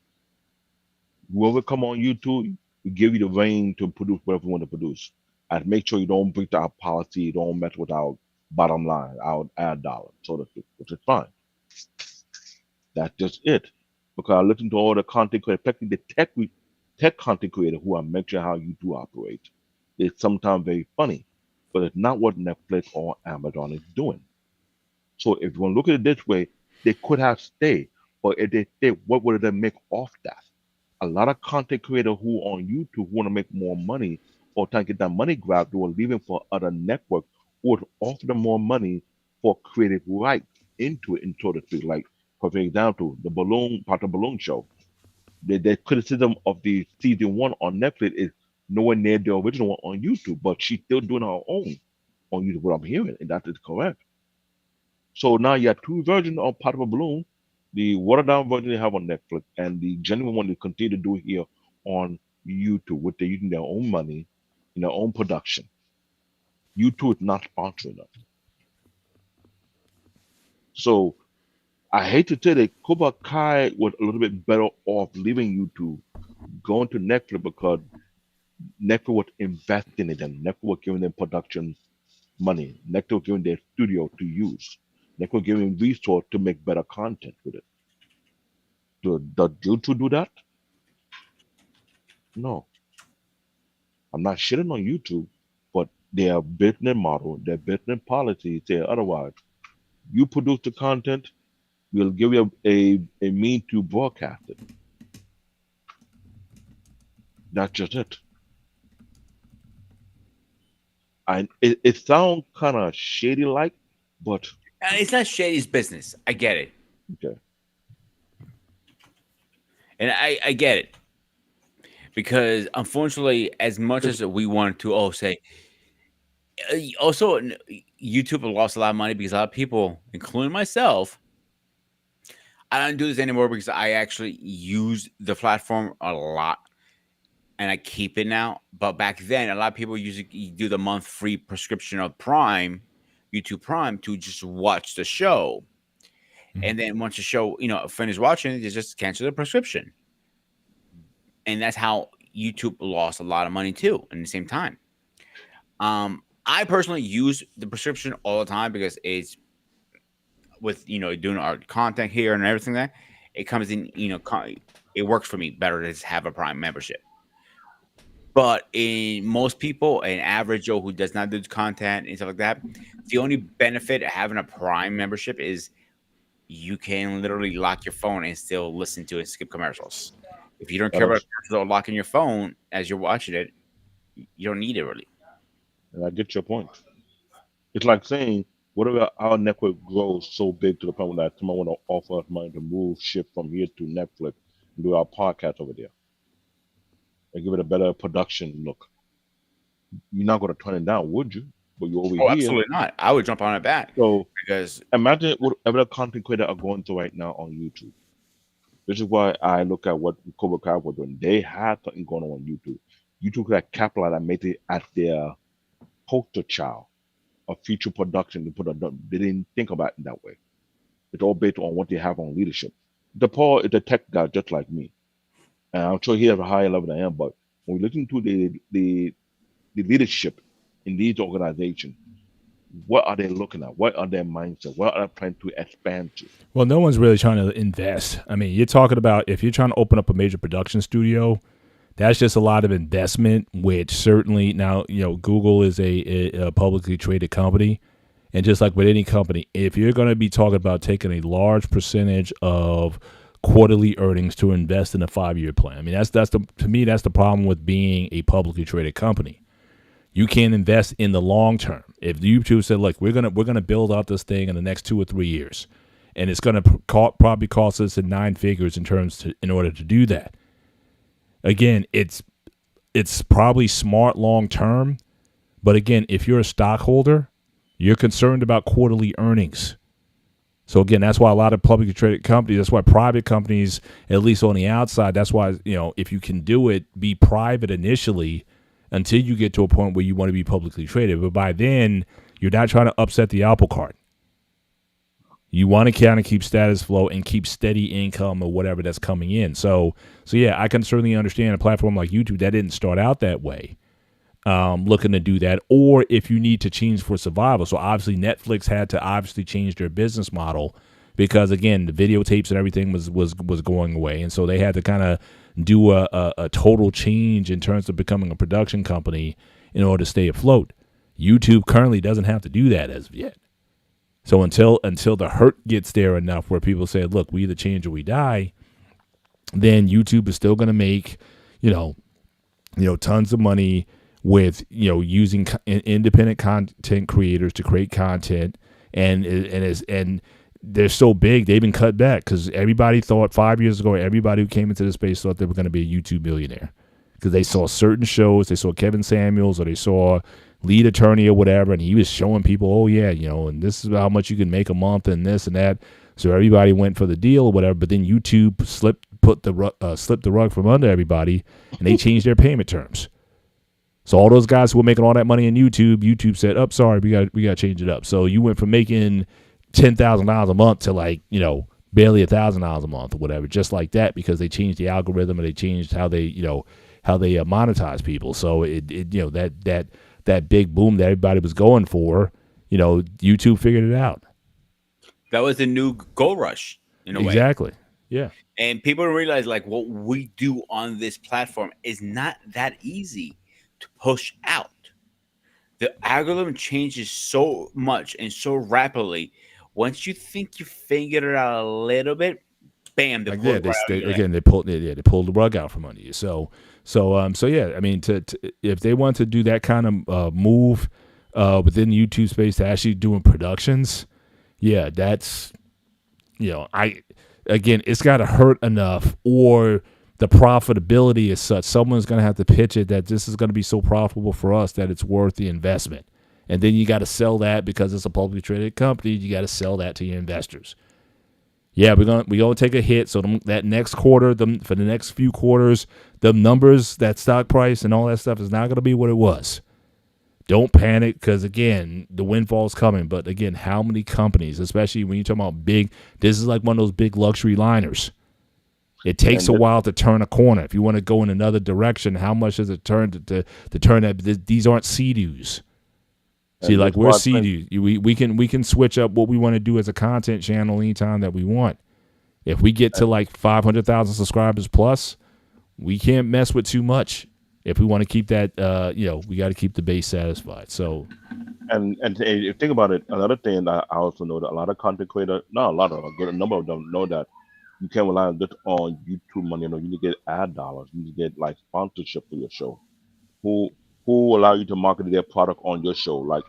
whoever come on YouTube, we give you the reign to produce whatever you want to produce. And make sure you don't break our policy, you don't mess with our bottom line, our ad dollar, so to speak, which is fine. That's just it. Because I listen to all the content creators, especially the tech content creator who are mentioning how YouTube operate. It's sometimes very funny, but it's not what Netflix or Amazon is doing. So if you want to look at it this way, they could have stayed, but if they stayed, what would they make off that? A lot of content creators who on YouTube want to make more money or trying to get that money grab, they were leaving for other networks who would offer them more money for creative rights into it, and so to speak. Like, for example, the balloon part of the balloon show. The criticism of the season one on Netflix is nowhere near the original one on YouTube, but she's still doing her own on YouTube. What I'm hearing, and that is correct. So now you have two versions of Pot of a Balloon, the watered down version they have on Netflix, and the genuine one they continue to do here on YouTube, with they using their own money in their own production. YouTube is not sponsoring them. So I hate to say that Cobra Kai was a little bit better off leaving YouTube, going to Netflix because Netflix was investing in them. Netflix was giving them production money. Netflix was giving their studio to use. Netflix was giving resource to make better content with it. Does YouTube do that? No. I'm not shitting on YouTube, but their business model, their business policy say otherwise. You produce the content, we'll give you a mean to broadcast it. That's just it. And it sounds kind of shady like, but And it's not Shady's business. I get it. okay. And I get it. Because unfortunately, as much It's, as we want to say, also YouTube have lost a lot of money because a lot of people, including myself, I don't do this anymore because I actually use the platform a lot and I keep it now. But back then, a lot of people usually do the month free prescription of Prime, YouTube Prime, to just watch the show. And then once the show, finish watching, they just cancel the prescription. And that's how YouTube lost a lot of money too. In the same time, I personally use the prescription all the time because it's with doing our content here and everything that it comes in. It works for me better to just have a Prime membership. But in most people, an average Joe who does not do content and stuff like that, the only benefit of having a Prime membership is you can literally lock your phone and still listen to it and skip commercials. If you don't that care about is, commercials or locking your phone as you're watching it, you don't need it really. and I get your point. It's like saying, what if our network grows so big to the point that someone want to offer us money to move ship from here to Netflix and do our podcast over there and give it a better production look? You're not going to turn it down, would you? But you're over Oh, here. absolutely not. I would jump on it back So because imagine whatever the content creators are going through right now on YouTube. This is why I look at what Cobra Kai was doing. They had something going on YouTube. YouTube could have capitalized and made it as their poster child of future production. They didn't think about it that way. It's all based on what they have on leadership. The Paul is a tech guy just like me, and I'm sure he has a higher level than I am. But when we listen to the leadership in these organizations, what are they looking at? What are their mindset? What are they trying to expand to? Well, no one's really trying to invest. I mean, you're talking about if you're trying to open up a major production studio, that's just a lot of investment, which certainly now, Google is a publicly traded company. And just like with any company, if you're going to be talking about taking a large percentage of quarterly earnings to invest in a 5-year plan, I mean, to me, that's the problem with being a publicly traded company. You can't invest in the long term. If YouTube said, "Look, we're gonna build out this thing in the next 2 or 3 years, and it's gonna probably cost us in 9 figures in order to do that," again, it's probably smart long term. But again, if you're a stockholder, you're concerned about quarterly earnings. So again, that's why a lot of publicly traded companies, that's why private companies, at least on the outside, that's why if you can do it, be private initially until you get to a point where you want to be publicly traded. But by then, you're not trying to upset the apple cart. You want to kind of keep status flow and keep steady income or whatever that's coming in. So yeah, I can certainly understand a platform like YouTube that didn't start out that way, looking to do that, or if you need to change for survival. So obviously Netflix had to obviously change their business model because again, the videotapes and everything was going away, and so they had to kind of do a total change in terms of becoming a production company in order to stay afloat. YouTube currently doesn't have to do that as of yet. So until the hurt gets there enough where people say, "Look, we either change or we die," then YouTube is still going to make, tons of money with using independent content creators to create content, and they're so big they've been cut back because everybody thought 5 years ago, everybody who came into the space thought they were going to be a YouTube billionaire because they saw certain shows, they saw Kevin Samuels or they saw Lead Attorney or whatever, and he was showing people, oh yeah, and this is how much you can make a month and this and that. So everybody went for the deal or whatever, but then YouTube slipped the rug from under everybody, and they changed their payment terms. So all those guys who were making all that money in YouTube said, "Oh, sorry, we got to change it up." So you went from making $10,000 a month to barely $1,000 a month or whatever, just like that, because they changed the algorithm and they changed how they monetize people. So that big boom that everybody was going for, YouTube figured it out. that was the new gold rush in a way. Exactly. Yeah. And people don't realize what we do on this platform is not that easy. to push out. The algorithm changes so much and so rapidly. Once you think you figured it out a little bit, bam, the Like yeah, plug right out of your leg. again they pulled the rug out from under you. So yeah, I mean, to if they want to do that kind of move within the YouTube space to actually doing productions, yeah, that's it's got to hurt enough, or the profitability is such. Someone's going to have to pitch it that this is going to be so profitable for us that it's worth the investment. And then you got to sell that because it's a publicly traded company. You got to sell that to your investors. Yeah, we're gonna take a hit. So that next quarter, for the next few quarters, the numbers, that stock price, and all that stuff is not going to be what it was. Don't panic, because again, the windfall's coming. But again, how many companies, especially when you're talking about big, this is like one of those big luxury liners. It takes a while to turn a corner. If you want to go in another direction, how much does it turn to turn that? These aren't Sea-Doos. See, like we're Sea-Doos. We can switch up what we want to do as a content channel anytime that we want. If we get to like 500,000 subscribers plus, we can't mess with too much. If we want to keep that, we got to keep the base satisfied. So, and if you think about it, another thing that I also know that a lot of content creators, not a lot of, a good number of them know that you can't rely just on YouTube money. You need to get ad dollars. You need to get like sponsorship for your show. Who allow you to market their product on your show? Like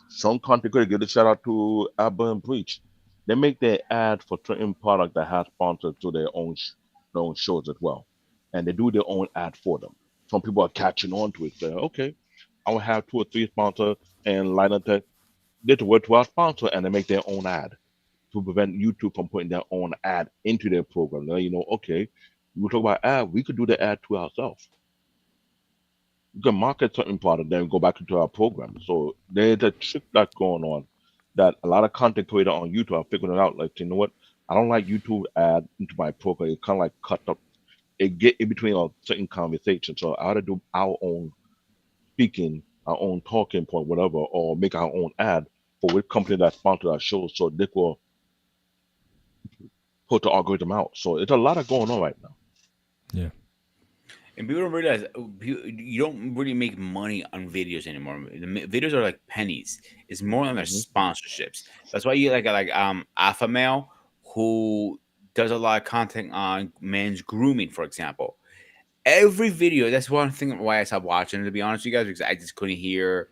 some content creators, give a shout out to Abba and Breach. They make their ad for certain product that has sponsors to their own shows as well, and they do their own ad for them. Some people are catching on to it. Saying, okay, I will have 2 or 3 sponsors and line up that they to work to our sponsor, and they make their own ad to prevent YouTube from putting their own ad into their program. Now, okay, we talk about ad, we could do the ad to ourselves. We can market certain product, then go back into our program. So there's a trick that's going on that a lot of content creators on YouTube are figuring out. Like, you know what? I don't like YouTube ad into my program. It kind of like cut up. It get in between a certain conversation. So I ought to do our own speaking, our own talking point, whatever, or make our own ad for which company that sponsors our show, so they will put the algorithm out. So it's a lot of going on right now. Yeah. And people don't realize you don't really make money on videos anymore. The videos are like pennies. It's more on their sponsorships. That's why you like Alpha Male, who does a lot of content on men's grooming, for example. Every video, that's one thing why I stopped watching, to be honest with you guys, because I just couldn't hear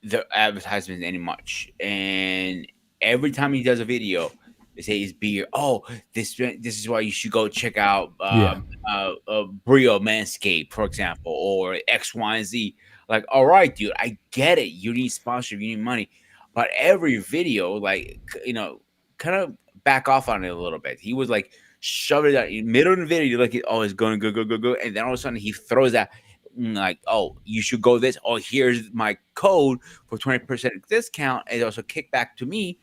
the advertisements any much. And every time he does a video, they say his beard. Oh, this is why you should go check out Brio Manscaped, for example, or X, Y, and Z. Like, all right, dude, I get it. You need sponsorship, you need money, but every video, like, kind of back off on it a little bit. He was like shove it out in the middle of the video, like, oh, it's going go, and then all of a sudden he throws that like, oh, you should go this. Oh, here's my code for 20% discount, and also kick back to me.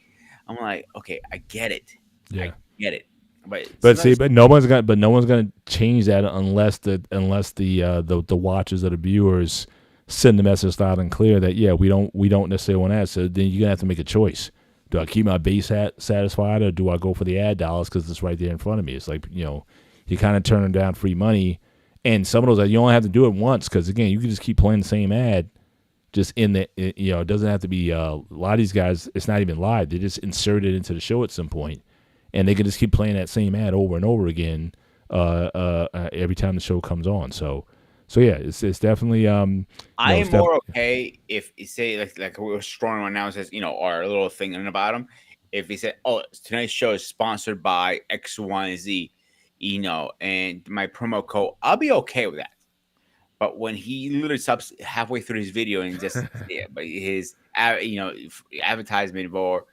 I'm like, okay, I get it. Yeah. I get it. But no one's gonna change that unless the watchers or the viewers send the message loud and clear that we don't necessarily want that. So then you're gonna have to make a choice. Do I keep my base satisfied, or do I go for the ad dollars because it's right there in front of me? It's like, you kind of turning down free money, and some of those you only have to do it once, because again, you can just keep playing the same ad. Just in the, it doesn't have to be a lot of these guys. It's not even live. They just insert it into the show at some point, and they can just keep playing that same ad over and over again every time the show comes on. So yeah, it's definitely. I am more okay if you say like we're strong right now. It says our little thing in the bottom. If he said, "Oh, tonight's show is sponsored by X, Y, and Z," and my promo code, I'll be okay with that. But when he literally stops halfway through his video and just but his advertisement or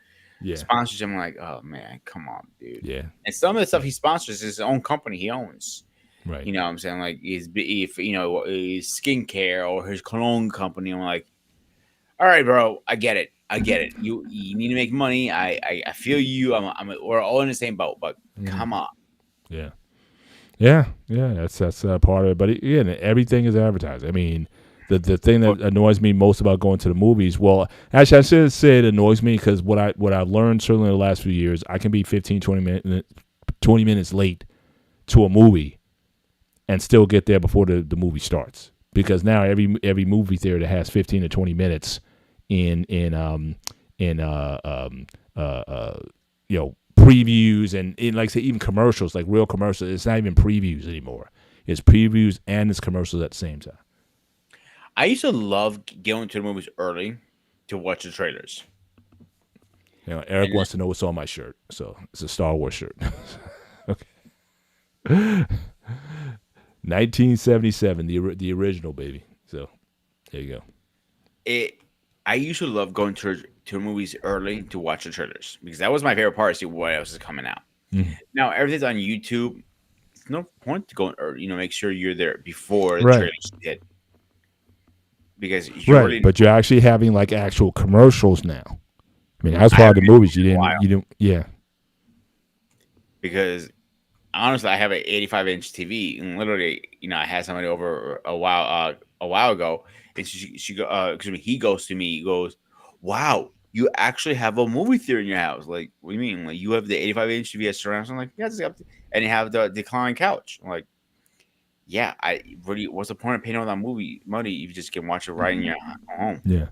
sponsorship, I'm like, oh man, come on, dude. Yeah. And some of the stuff he sponsors is his own company he owns. Right. You know what I'm saying? Like his skincare or his cologne company. I'm like, all right, bro, I get it. You need to make money. I feel you. We're all in the same boat, but come on. Yeah. Yeah, that's part of it. But again, everything is advertised. I mean, the thing that annoys me most about going to the movies, well, actually, I shouldn't say it annoys me, because what I've learned certainly in the last few years, I can be 15, 20 minutes late to a movie and still get there before the movie starts. because now every movie theater has 15 to 20 minutes in previews and in, like, say, even commercials, like real commercials. It's not even previews anymore. It's previews and it's commercials at the same time. I used to love going to the movies early to watch the trailers. Eric wants to know what's on my shirt, so it's a Star Wars shirt. Okay. 1977, the original, baby. So there you go. I used to love going to movies early to watch the trailers because that was my favorite part to see what else is coming out. Mhm. Now everything's on YouTube. It's no point to go early. Make sure you're there before the Right. trailers hit. Because you but you're actually having like actual commercials now. I mean, that's why the movies you didn't, yeah. Because honestly, I have an 85-inch TV, and literally, I had somebody over a while ago, and he goes to me, he goes, "Wow, you actually have a movie theater in your house? Like, what do you mean? Like, you have the 85-inch TV as surround?" I'm like, "Yeah, and you have the decline couch." I'm like, "Yeah, what's the point of paying all that movie money if you just can watch it right in your home?" Yeah.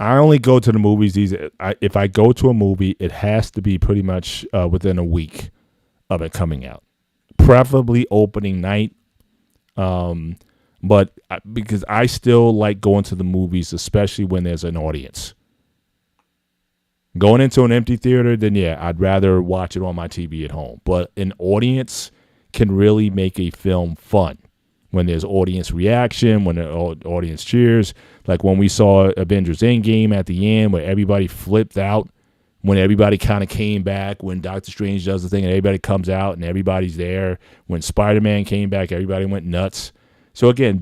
I only go to the movies if I go to a movie, it has to be pretty much within a week of it coming out, preferably opening night. But because I still like going to the movies, especially when there's an audience. Going into an empty theater, then yeah, I'd rather watch it on my TV at home. But an audience can really make a film fun. When there's audience reaction, when the audience cheers, like when we saw Avengers Endgame at the end, where everybody flipped out, when everybody kind of came back, when Doctor Strange does the thing and everybody comes out and everybody's there, when Spider-Man came back, everybody went nuts. So again,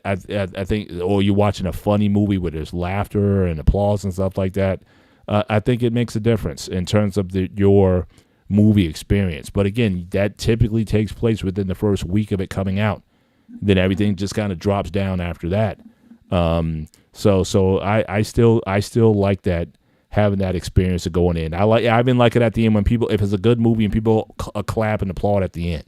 I think, or you're watching a funny movie where there's laughter and applause and stuff like that, I think it makes a difference in terms of your movie experience. But again, that typically takes place within the first week of it coming out. Then everything just kind of drops down after that. So I still like that, having that experience of going in. I even like it at the end when people, if it's a good movie and people clap and applaud at the end.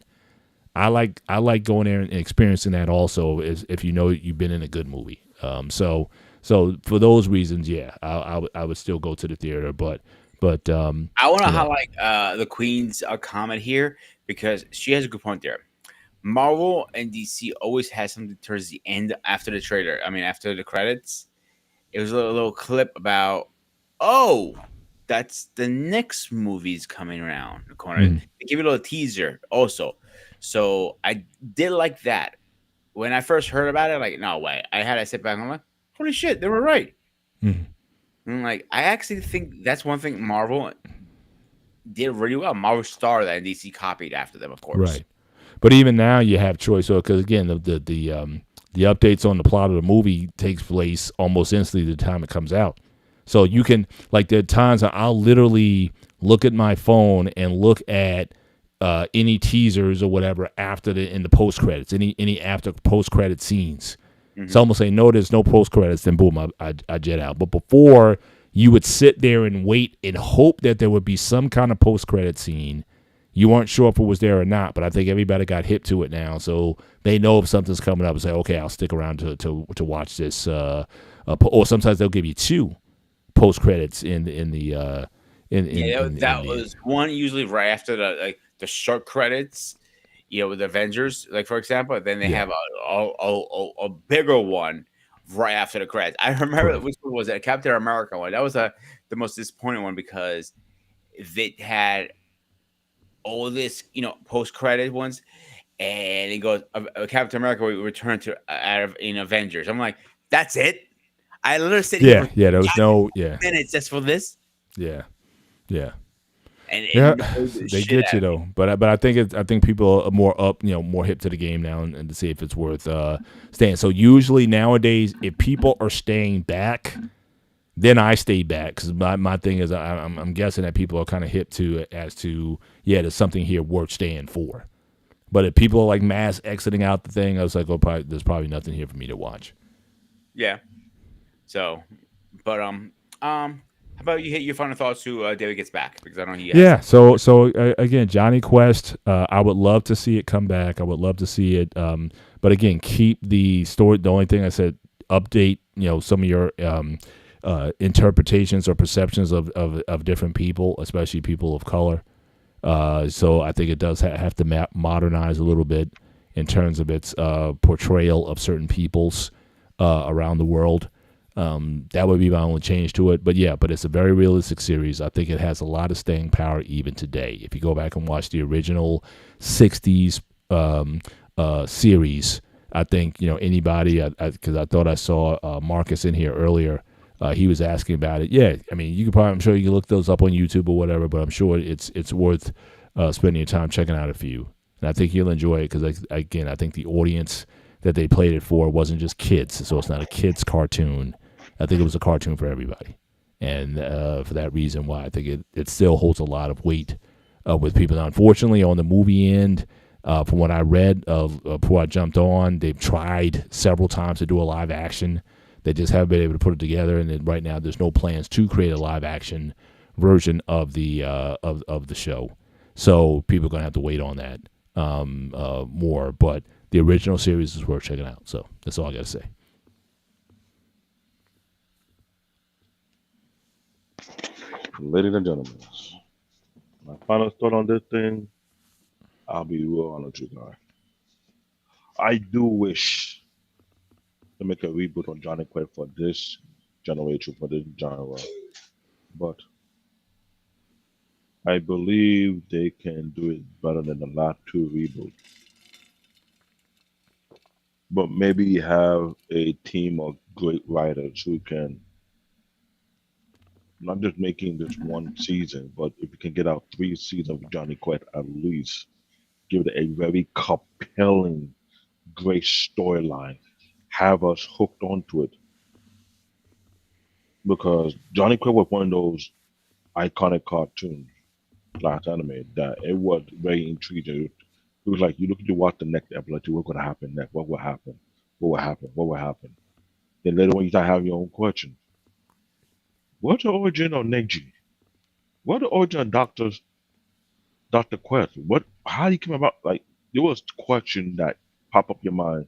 I like going there and experiencing that also, if you've been in a good movie. So for those reasons, yeah, I would still go to the theater, but I want to highlight the Queen's comment here because she has a good point there. Marvel and DC always has something towards the end after the trailer. I mean, after the credits, it was a little clip about, oh, that's the next movie's coming around the corner. They give you a little teaser also. So I did like that. When I first heard about it, like, no way. I had to sit back and I'm like, holy shit, they were right. And like, I actually think that's one thing Marvel did really well. Marvel started that and DC copied after them, of course. Right. But even now you have choice. So, because again, the updates on the plot of the movie takes place almost instantly the time it comes out. So you can, like, there are times I'll literally look at my phone and look at any teasers or whatever in the post credits, any after post credit scenes. So I'm gonna say no, there's no post credits. Then boom, I jet out. But before, you would sit there and wait and hope that there would be some kind of post credit scene. You weren't sure if it was there or not, but I think everybody got hip to it now, so they know if something's coming up and say, okay, I'll stick around to watch this. Or sometimes they'll give you two post credits that was one usually right after the short credits, with Avengers, like for example. Then they have a bigger one right after the credits. I remember which one was it? Captain America one. That was the most disappointing one because they had all this, post credit ones, and it goes Captain America will return to in Avengers. I'm like, that's it. I literally said, there was no minutes just for this. Yeah. And they get you though, but I think people are more hip to the game now and to see if it's worth staying. So usually nowadays, if people are staying back, then I stay back because my thing is I'm guessing that people are kind of hip to there's something here worth staying for. But if people are like mass exiting out the thing, I was like, there's probably nothing here for me to watch. Yeah. So, but how How about you hit your final thoughts to David gets back because I know he has Yeah. some. So again, Johnny Quest. I would love to see it come back. I would love to see it. But again, keep the story. The only thing I said, update. Some of your interpretations or perceptions of different people, especially people of color. So I think it does have to modernize a little bit in terms of its portrayal of certain peoples around the world. That would be my only change to it. But it's a very realistic series. I think it has a lot of staying power even today. If you go back and watch the original 60s series, I think, anybody, because I thought I saw Marcus in here earlier. He was asking about it. Yeah, I mean, I'm sure you can look those up on YouTube or whatever, but I'm sure it's worth spending your time checking out a few. And I think you'll enjoy it because, again, I think the audience that they played it for wasn't just kids, so it's not a kids cartoon. I think it was a cartoon for everybody, and for that reason, why I think it still holds a lot of weight with people. Now, unfortunately, on the movie end, from what I read before I jumped on, they've tried several times to do a live action. They just haven't been able to put it together, and then right now there's no plans to create a live action version of the of the show. So people are gonna have to wait on that more. But the original series is worth checking out. So that's all I gotta say. Ladies and gentlemen, my final thought on this thing, I'll be real honest with you guys. I do wish to make a reboot on Johnny Quest for this generation, for this genre. But I believe they can do it better than the last two reboots. But maybe have a team of great writers who can not just making this one season, but if you can get out 3 seasons of Johnny Quest at least, give it a very compelling, great storyline, have us hooked onto it. Because Johnny Quest was one of those iconic cartoons, last anime, that it was very intriguing. It was like you look at you watch the next episode, what's gonna happen next? What will happen? What will happen? What will happen? Then later on you start having your own questions. What's the origin of Neji? What the origin of Dr. Quest? How he came about? Like there was questions that pop up your mind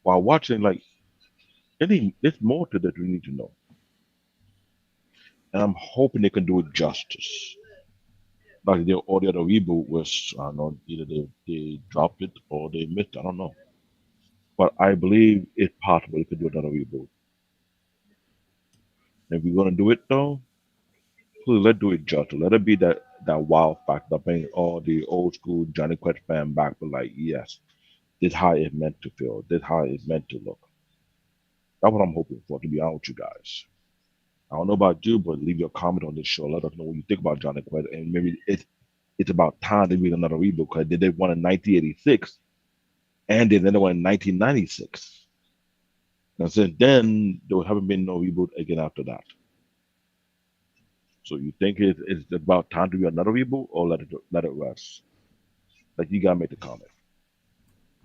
while watching. Like it's more to that we need to know, and I'm hoping they can do it justice. Like the or the other reboot was, I don't know, either they dropped it or they missed. I don't know, but I believe it's possible they could do another reboot. If we're gonna do it though, please let's do it justice. Let it be that wow factor, bring all the old school Johnny Quest fan back. But like, yes, this how it's meant to feel. This how it's meant to look. That's what I'm hoping for. To be honest with you guys, I don't know about you, but leave your comment on this show. Let us know what you think about Johnny Quest, and maybe it's about time they make another reboot because they did one in 1986 and they did another one in 1996. And since then, there haven't been no reboot again after that. So you think it's about time to do another reboot or let it rest? Like you gotta make the comment.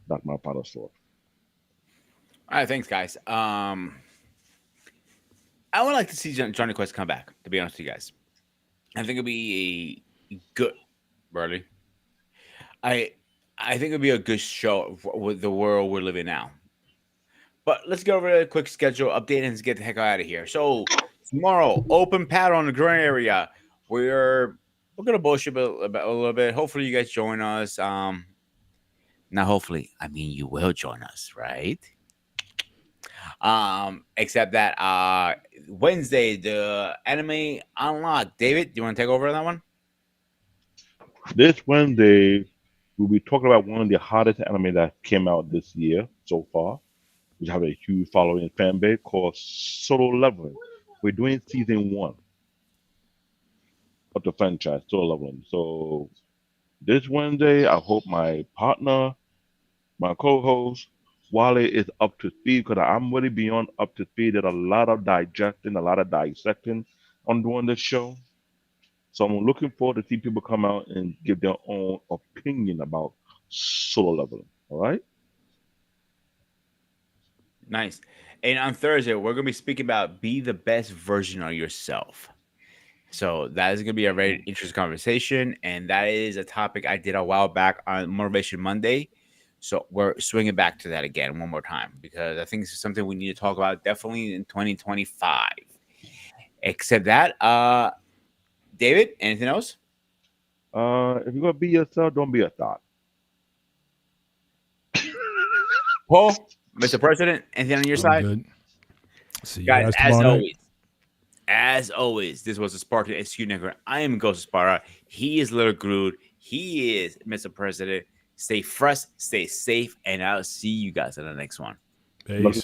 That's my final thought. All right, thanks, guys. I would like to see Johnny Quest come back. To be honest with you guys, I think it'd be a good, Burley. I I think it'd be a good show with the world we're living now. But let's go over a quick schedule update and let's get the heck out of here. So tomorrow, open paddle in the gray area. We're gonna bullshit a little bit. Hopefully, you guys join us. Now hopefully, I mean you will join us, right? Except that Wednesday, the anime unlocked. David, do you want to take over on that one? This Wednesday, we'll be talking about one of the hottest anime that came out this year so far, which have a huge following and fan base called Solo Leveling. We're doing season 1 of the franchise, Solo Leveling. So this Wednesday, I hope my partner, my co-host, Wally is up to speed because I'm really beyond up to speed. There's a lot of digesting, a lot of dissecting on doing this show. So I'm looking forward to see people come out and give their own opinion about Solo Leveling. All right? Nice. And on Thursday, we're gonna be speaking about be the best version of yourself. So that is going to be a very interesting conversation, and that is a topic I did a while back on Motivation Monday. So we're swinging back to that again one more time because I think this is something we need to talk about definitely in 2025. Except that, David, anything else? If you're gonna be yourself, don't be a thought. Paul, Mr. President, anything on your I'm side? good. See you Guys, guys tomorrow night. as always, this was a Spartan Execute Network. I am Ghost Spara. He is Little Groot. He is Mr. President. Stay fresh, stay safe, and I'll see you guys in the next one. Peace.